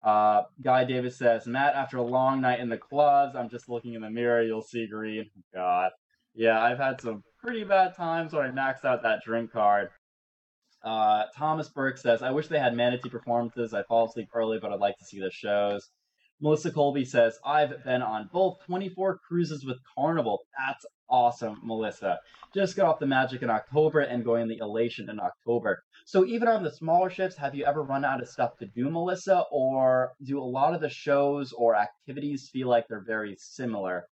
[SPEAKER 2] Guy Davis says, Matt, after a long night in the clubs, I'm just looking in the mirror, you'll see green. God. Yeah, I've had some pretty bad times when I maxed out that drink card. Thomas Burke says, I wish they had manatee performances. I fall asleep early, but I'd like to see the shows. Melissa Colby says, I've been on both 24 cruises with Carnival. That's awesome, Melissa. Just got off the Magic in October and going the Elation in October. So even on the smaller ships, have you ever run out of stuff to do, Melissa? Or do a lot of the shows or activities feel like they're very similar?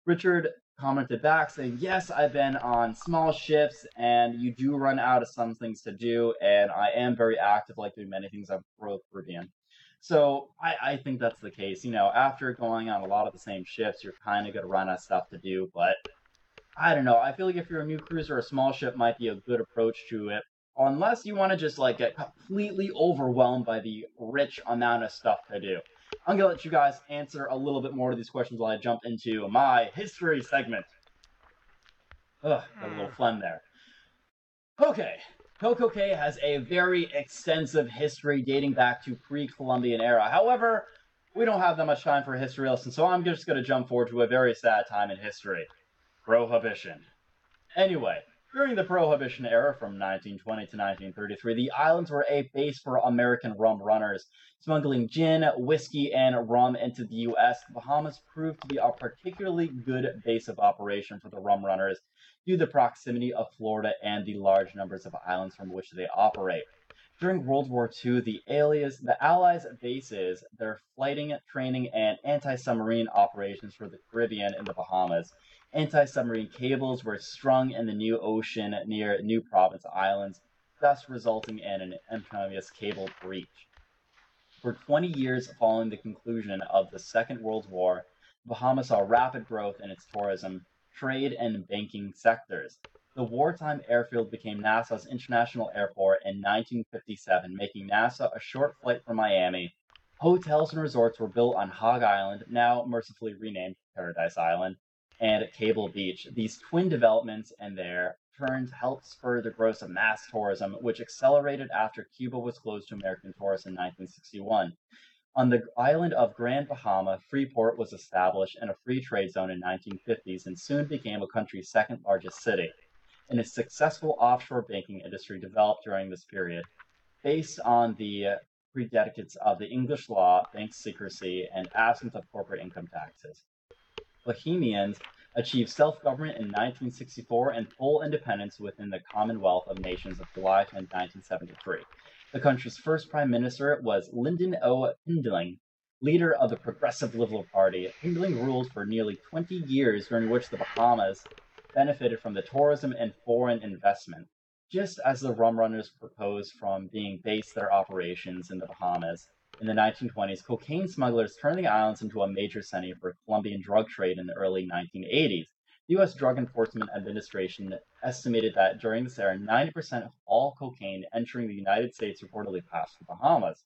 [SPEAKER 2] Richard commented back saying, yes, I've been on small ships and you do run out of some things to do, and I am very active, like doing many things on Royal Caribbean. So I think that's the case. You know, after going on a lot of the same ships, you're kind of going to run out of stuff to do, but I don't know. I feel like if you're a new cruiser, a small ship might be a good approach to it, unless you want to just like get completely overwhelmed by the rich amount of stuff to do. I'm going to let you guys answer a little bit more of these questions while I jump into my history segment. Ugh, got a little phlegm there. Okay, Coco Cay has a very extensive history dating back to pre-Columbian era. However, we don't have that much time for a history lesson, so I'm just going to jump forward to a very sad time in history. Prohibition. Anyway, During the Prohibition era from 1920 to 1933, the islands were a base for American rum runners. Smuggling gin, whiskey, and rum into the U.S., the Bahamas proved to be a particularly good base of operation for the rum runners due to the proximity of Florida and the large numbers of islands from which they operate. During World War II, the Allies' bases, their flighting, training, and anti-submarine operations for the Caribbean and the Bahamas. Anti-submarine cables were strung in the new ocean near New Providence Islands, thus resulting in an infamous cable breach. For 20 years following the conclusion of the Second World War, the Bahamas saw rapid growth in its tourism, trade, and banking sectors. The wartime airfield became NASA's International Airport in 1957, making NASA a short flight from Miami. Hotels and resorts were built on Hog Island, now mercifully renamed Paradise Island, and Cable Beach. These twin developments in their turns helped spur the growth of mass tourism, which accelerated after Cuba was closed to American tourists in 1961. On the island of Grand Bahama, Freeport was established in a free trade zone in the 1950s and soon became a country's second largest city. And a successful offshore banking industry developed during this period, based on the predicates of the English law, bank secrecy, and absence of corporate income taxes. Bahamians achieved self-government in 1964 and full independence within the Commonwealth of Nations of July 10, 1973. The country's first prime minister was Lyndon O. Pindling, leader of the Progressive Liberal Party. Pindling ruled for nearly 20 years, during which the Bahamas benefited from the tourism and foreign investment, just as the rum runners proposed from being based their operations in the Bahamas. In the 1920s, cocaine smugglers turned the islands into a major center for Colombian drug trade in the early 1980s. The U.S. Drug Enforcement Administration estimated that during this era, 90% of all cocaine entering the United States reportedly passed through the Bahamas.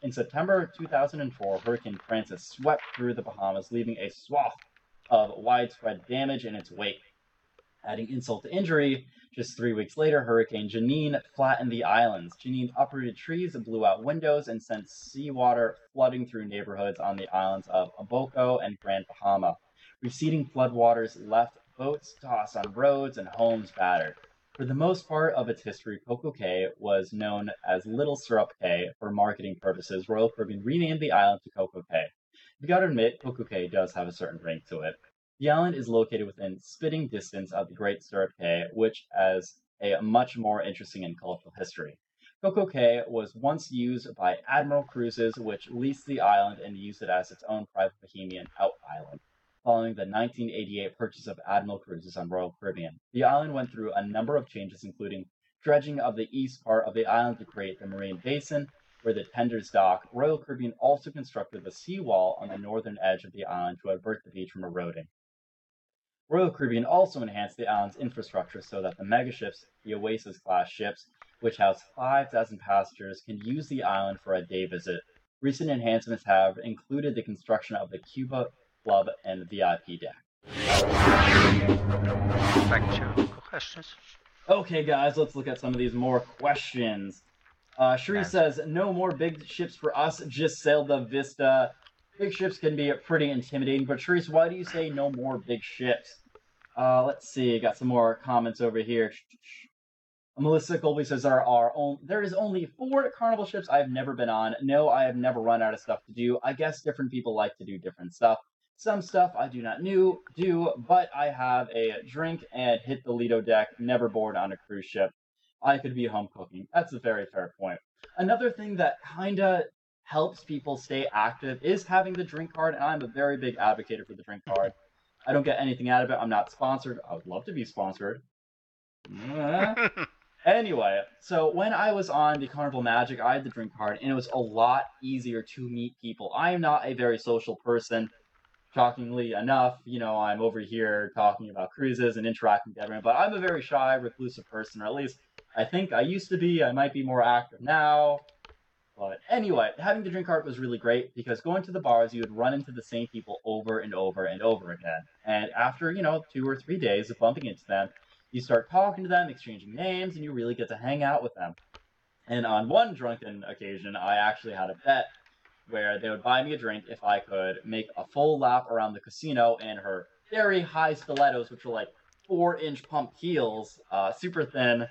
[SPEAKER 2] In September 2004, Hurricane Francis swept through the Bahamas, leaving a swath of widespread damage in its wake. Adding insult to injury, just 3 weeks later, Hurricane Janine flattened the islands. Janine uprooted trees, blew out windows, and sent seawater flooding through neighborhoods on the islands of Abaco and Grand Bahama. Receding floodwaters left boats tossed on roads and homes battered. For the most part of its history, Coco Cay was known as Little Syrup Cay for marketing purposes. Royal Caribbean renamed the island to Coco Cay. You gotta admit, Coco Cay does have a certain ring to it. The island is located within spitting distance of the Great Syrup Cay, which has a much more interesting and colorful history. Coco Cay was once used by Admiral Cruises, which leased the island and used it as its own private Bahamian out island, following the 1988 purchase of Admiral Cruises on Royal Caribbean. The island went through a number of changes, including dredging of the east part of the island to create the marine basin, where the tenders dock. Royal Caribbean also constructed the seawall on the northern edge of the island to avert the beach from eroding. Royal Caribbean also enhanced the island's infrastructure so that the megaships, the Oasis-class ships, which house 5,000 passengers, can use the island for a day visit. Recent enhancements have included the construction of the Cuba Club and VIP deck.
[SPEAKER 3] Back to questions.
[SPEAKER 2] Okay, guys, let's look at some of these more questions. Sheree says, no more big ships for us, just sail the Vista. Big ships can be pretty intimidating, but Sharice, why do you say no more big ships? Let's see, got some more comments over here. Melissa Colby says there is only 4 Carnival ships I've never been on. No, I have never run out of stuff to do. I guess different people like to do different stuff. Some stuff I do not do, but I have a drink and hit the Lido deck, never board on a cruise ship. I could be home cooking. That's a very fair point. Another thing that kinda helps people stay active is having the drink card, and I'm a very big advocate for the drink card. I don't get anything out of it. I'm not sponsored. I would love to be sponsored. Anyway, so when I was on the Carnival Magic, I had the drink card, and it was a lot easier to meet people. I am not a very social person. Shockingly enough, I'm over here talking about cruises and interacting with everyone, but I'm a very shy, reclusive person, or at least I think I used to be. I might be more active now. But anyway, having the drink cart was really great because going to the bars, you would run into the same people over and over and over again. And after, 2 or 3 days of bumping into them, you start talking to them, exchanging names, and you really get to hang out with them. And on one drunken occasion, I actually had a bet where they would buy me a drink if I could make a full lap around the casino in her very high stilettos, which were like 4-inch pump heels, super thin,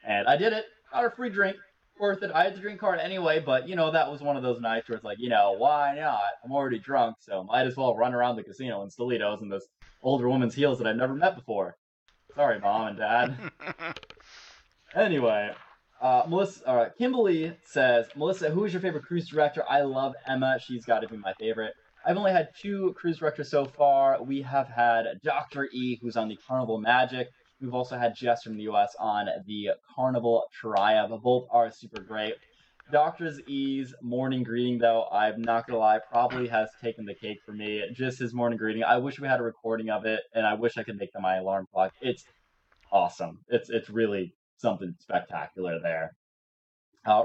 [SPEAKER 2] and I did it. Got a free drink. Worth it. I had the drink card anyway, but, that was one of those nights where it's like, why not? I'm already drunk, so might as well run around the casino in stilettos in this older woman's heels that I've never met before. Sorry, Mom and Dad. Anyway, Kimberly says, Melissa, who is your favorite cruise director? I love Emma. She's got to be my favorite. I've only had 2 cruise directors so far. We have had Dr. E, who's on the Carnival Magic. We've also had Jess from the U.S. on the Carnival Triumph. Both are super great. Dr. E's morning greeting, though, I'm not going to lie, probably has taken the cake for me. Just his morning greeting. I wish we had a recording of it, and I wish I could make them my alarm clock. It's awesome. It's really something spectacular there.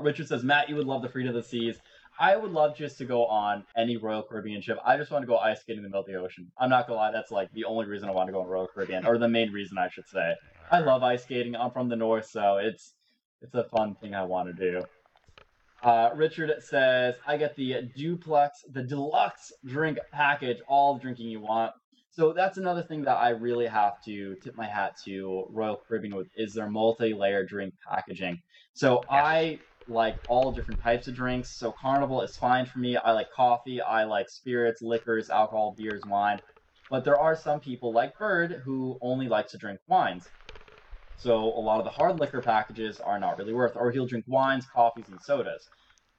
[SPEAKER 2] Richard says, Matt, you would love the Freedom of the Seas. I would love just to go on any Royal Caribbean ship. I just want to go ice skating in the middle of the ocean. I'm not going to lie, that's like the only reason I want to go on Royal Caribbean, or the main reason I should say. I love ice skating. I'm from the north, so it's a fun thing I want to do. Richard says, I get the deluxe drink package, all the drinking you want. So that's another thing that I really have to tip my hat to Royal Caribbean with, is their multi-layer drink packaging. So I like all different types of drinks. So Carnival is fine for me. I like coffee. I like spirits, liquors, alcohol, beers, wine. But there are some people like Bird who only like to drink wines. So a lot of the hard liquor packages are not really worth, or he'll drink wines, coffees, and sodas.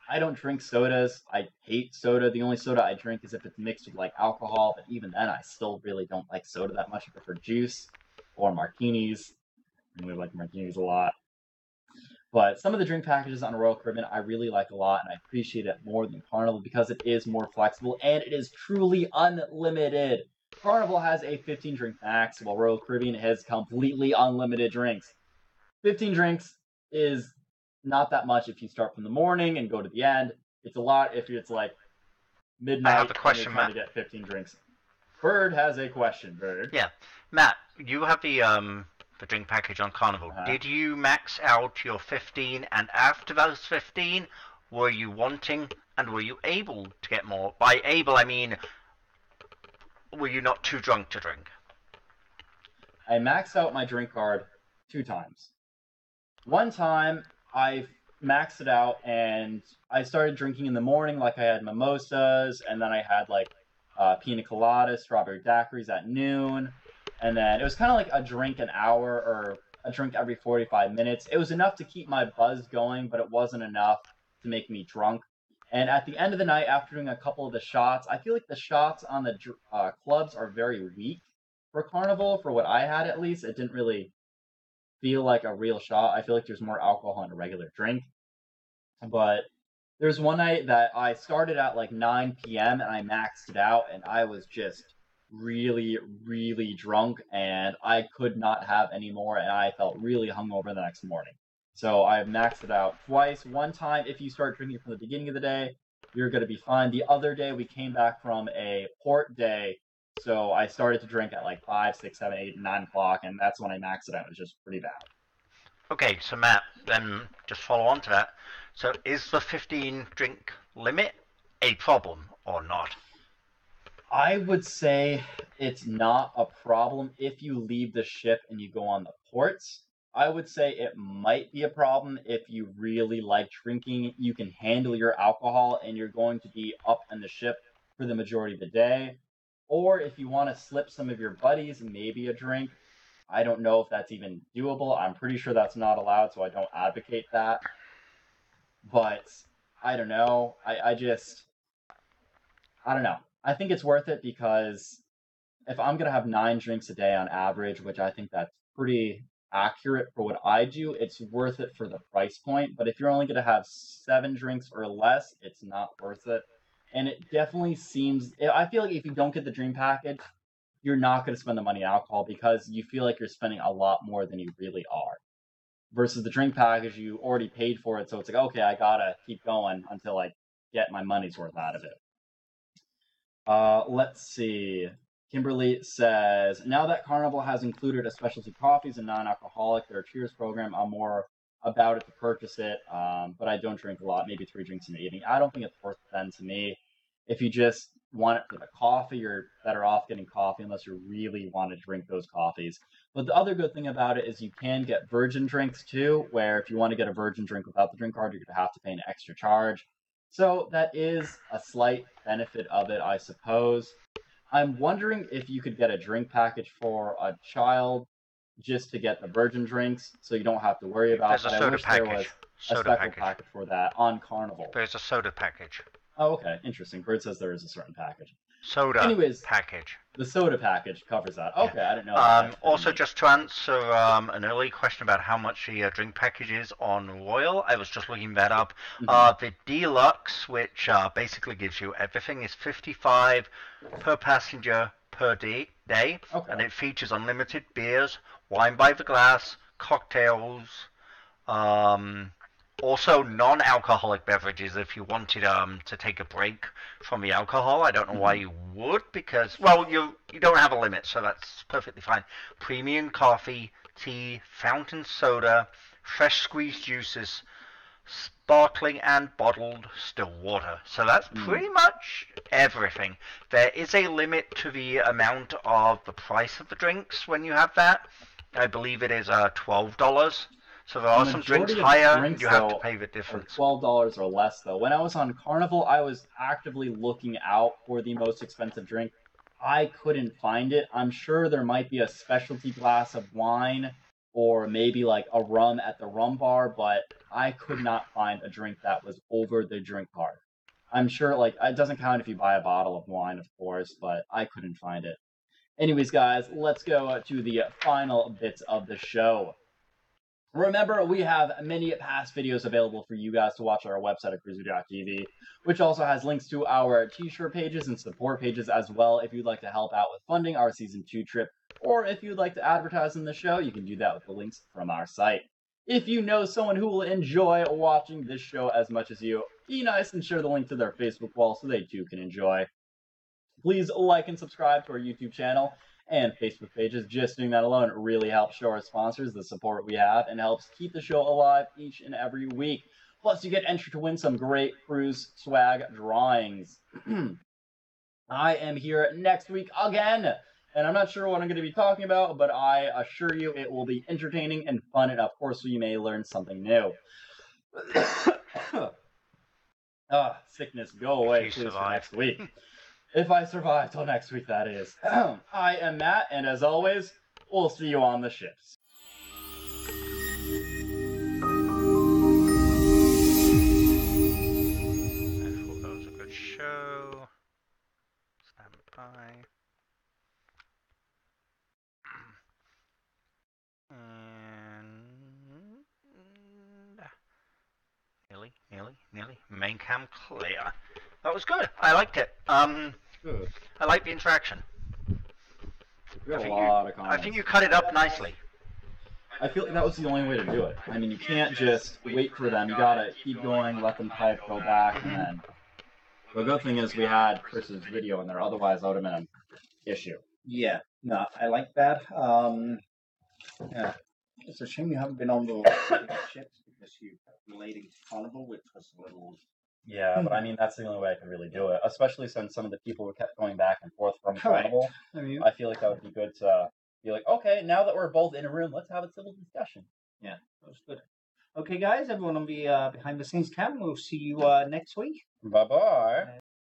[SPEAKER 2] I don't drink sodas. I hate soda. The only soda I drink is if it's mixed with like alcohol, but even then I still really don't like soda that much. I prefer juice or martinis. I really like martinis a lot. But some of the drink packages on Royal Caribbean I really like a lot, and I appreciate it more than Carnival because it is more flexible and it is truly unlimited. Carnival has a 15 drink max, while Royal Caribbean has completely unlimited drinks. 15 drinks is not that much if you start from the morning and go to the end. It's a lot if it's like midnight.
[SPEAKER 3] I have a question,
[SPEAKER 2] and you're trying to get 15 drinks. Bird has a question, Bird.
[SPEAKER 3] Yeah. Matt, you have the drink package on Carnival. Did you max out your 15, and after those 15, were you wanting and were you able to get more? By able, I mean, were you not too drunk to drink?
[SPEAKER 2] I maxed out my drink card 2 times. One time, I maxed it out and I started drinking in the morning, like I had mimosas, and then I had like pina coladas, strawberry daiquiris at noon, and then it was kind of like a drink an hour or a drink every 45 minutes. It was enough to keep my buzz going, but it wasn't enough to make me drunk. And at the end of the night, after doing a couple of the shots, I feel like the shots on the clubs are very weak for Carnival, for what I had at least. It didn't really feel like a real shot. I feel like there's more alcohol in a regular drink. But there's one night that I started at like 9 p.m. and I maxed it out, and I was just really, really drunk, and I could not have any more, and I felt really hungover the next morning. So I maxed it out twice. One time, if you start drinking from the beginning of the day, you're going to be fine. The other day, we came back from a port day, so I started to drink at like 5, 6, 7, 8, 9 o'clock, and that's when I maxed it out. It was just pretty bad.
[SPEAKER 3] Okay, so Matt, then just follow on to that. So is the 15 drink limit a problem or not?
[SPEAKER 2] I would say it's not a problem if you leave the ship and you go on the ports. I would say it might be a problem if you really like drinking, you can handle your alcohol, and you're going to be up on the ship for the majority of the day. Or if you want to slip some of your buddies maybe a drink. I don't know if that's even doable. I'm pretty sure that's not allowed, so I don't advocate that. But I don't know. I don't know. I think it's worth it because if I'm going to have 9 drinks a day on average, which I think that's pretty accurate for what I do, it's worth it for the price point. But if you're only going to have 7 drinks or less, it's not worth it. And it definitely seems, I feel like if you don't get the drink package, you're not going to spend the money on alcohol because you feel like you're spending a lot more than you really are. Versus the drink package, you already paid for it, so it's like, okay, I gotta keep going until I get my money's worth out of it. Let's see. Kimberly says, now that Carnival has included a specialty coffees and non-alcoholic, their Cheers program, I'm more about it to purchase it, but I don't drink a lot, maybe 3 drinks in the evening. I don't think it's worth it then to me. If you just want it for the coffee, you're better off getting coffee unless you really want to drink those coffees. But the other good thing about it is you can get virgin drinks too, where if you want to get a virgin drink without the drink card, you're going to have to pay an extra charge. So that is a slight benefit of it, I suppose. I'm wondering if you could get a drink package for a child just to get the virgin drinks, so you don't have to worry about it.
[SPEAKER 3] There's a soda package.
[SPEAKER 2] There was a special package for that on Carnival.
[SPEAKER 3] There's a soda package.
[SPEAKER 2] Oh, okay. Interesting. Bird says there is a certain package.
[SPEAKER 3] Soda package.
[SPEAKER 2] The soda package covers that. Okay, I didn't know.
[SPEAKER 3] Also, just to answer an early question about how much the drink package is on Royal, I was just looking that up. The Deluxe, which basically gives you everything, is $55 per passenger per day, and it features unlimited beers, wine by the glass, cocktails, also non-alcoholic beverages if you wanted to take a break from the alcohol. I don't know why you would, because, well, you don't have a limit, so that's perfectly fine. Premium coffee, tea, fountain soda, fresh squeezed juices, sparkling and bottled still water. So that's pretty much everything. There is a limit to the amount of the price of the drinks when you have that. I believe it is $12. So there are some drinks higher, and you have to pay the difference.
[SPEAKER 2] $12 or less, though. When I was on Carnival, I was actively looking out for the most expensive drink. I couldn't find it. I'm sure there might be a specialty glass of wine or maybe like a rum at the rum bar, but I could not find a drink that was over the drink card. I'm sure, like, it doesn't count if you buy a bottle of wine, of course, but I couldn't find it. Anyways, guys, let's go to the final bits of the show. Remember, we have many past videos available for you guys to watch on our website at CruiseWeek.tv, which also has links to our t-shirt pages and support pages as well if you'd like to help out with funding our Season 2 trip, or if you'd like to advertise in the show, you can do that with the links from our site. If you know someone who will enjoy watching this show as much as you, be nice and share the link to their Facebook wall so they too can enjoy. Please like and subscribe to our YouTube channel and Facebook pages. Just doing that alone really helps show our sponsors the support we have and helps keep the show alive each and every week. Plus, you get entered to win some great cruise swag drawings. I am here next week again, and I'm not sure what I'm going to be talking about, but I assure you it will be entertaining and fun, and of course we may learn something new. Sickness, go away, please, for next week. If I survive till next week, that is. I am Matt, and as always, we'll see you on the ships.
[SPEAKER 3] I thought that was a good show. Stand by. And nearly. Main cam clear. That was good. I liked it.
[SPEAKER 2] Good.
[SPEAKER 3] I like the interaction.
[SPEAKER 2] We got a lot of comments.
[SPEAKER 3] I think you cut it up nicely.
[SPEAKER 2] I feel like that was the only way to do it. I mean, you can't just wait for them. You gotta keep going, let them type, go back, and then... The good thing is we had Chris's video in there, otherwise that would have been an issue.
[SPEAKER 1] Yeah, no, I like that. Yeah. It's a shame you haven't been on the ships because you were relating to Carnival, which was a little...
[SPEAKER 2] Yeah, but I mean, that's the only way I could really do it, especially since some of the people were kept going back and forth from Carnival.
[SPEAKER 1] I mean,
[SPEAKER 2] I feel like that would be good to be like, okay, now that we're both in a room, let's have a civil discussion.
[SPEAKER 1] Yeah, that was good. Okay, guys, everyone on the behind the scenes cam, we'll see you next week.
[SPEAKER 2] Bye-bye.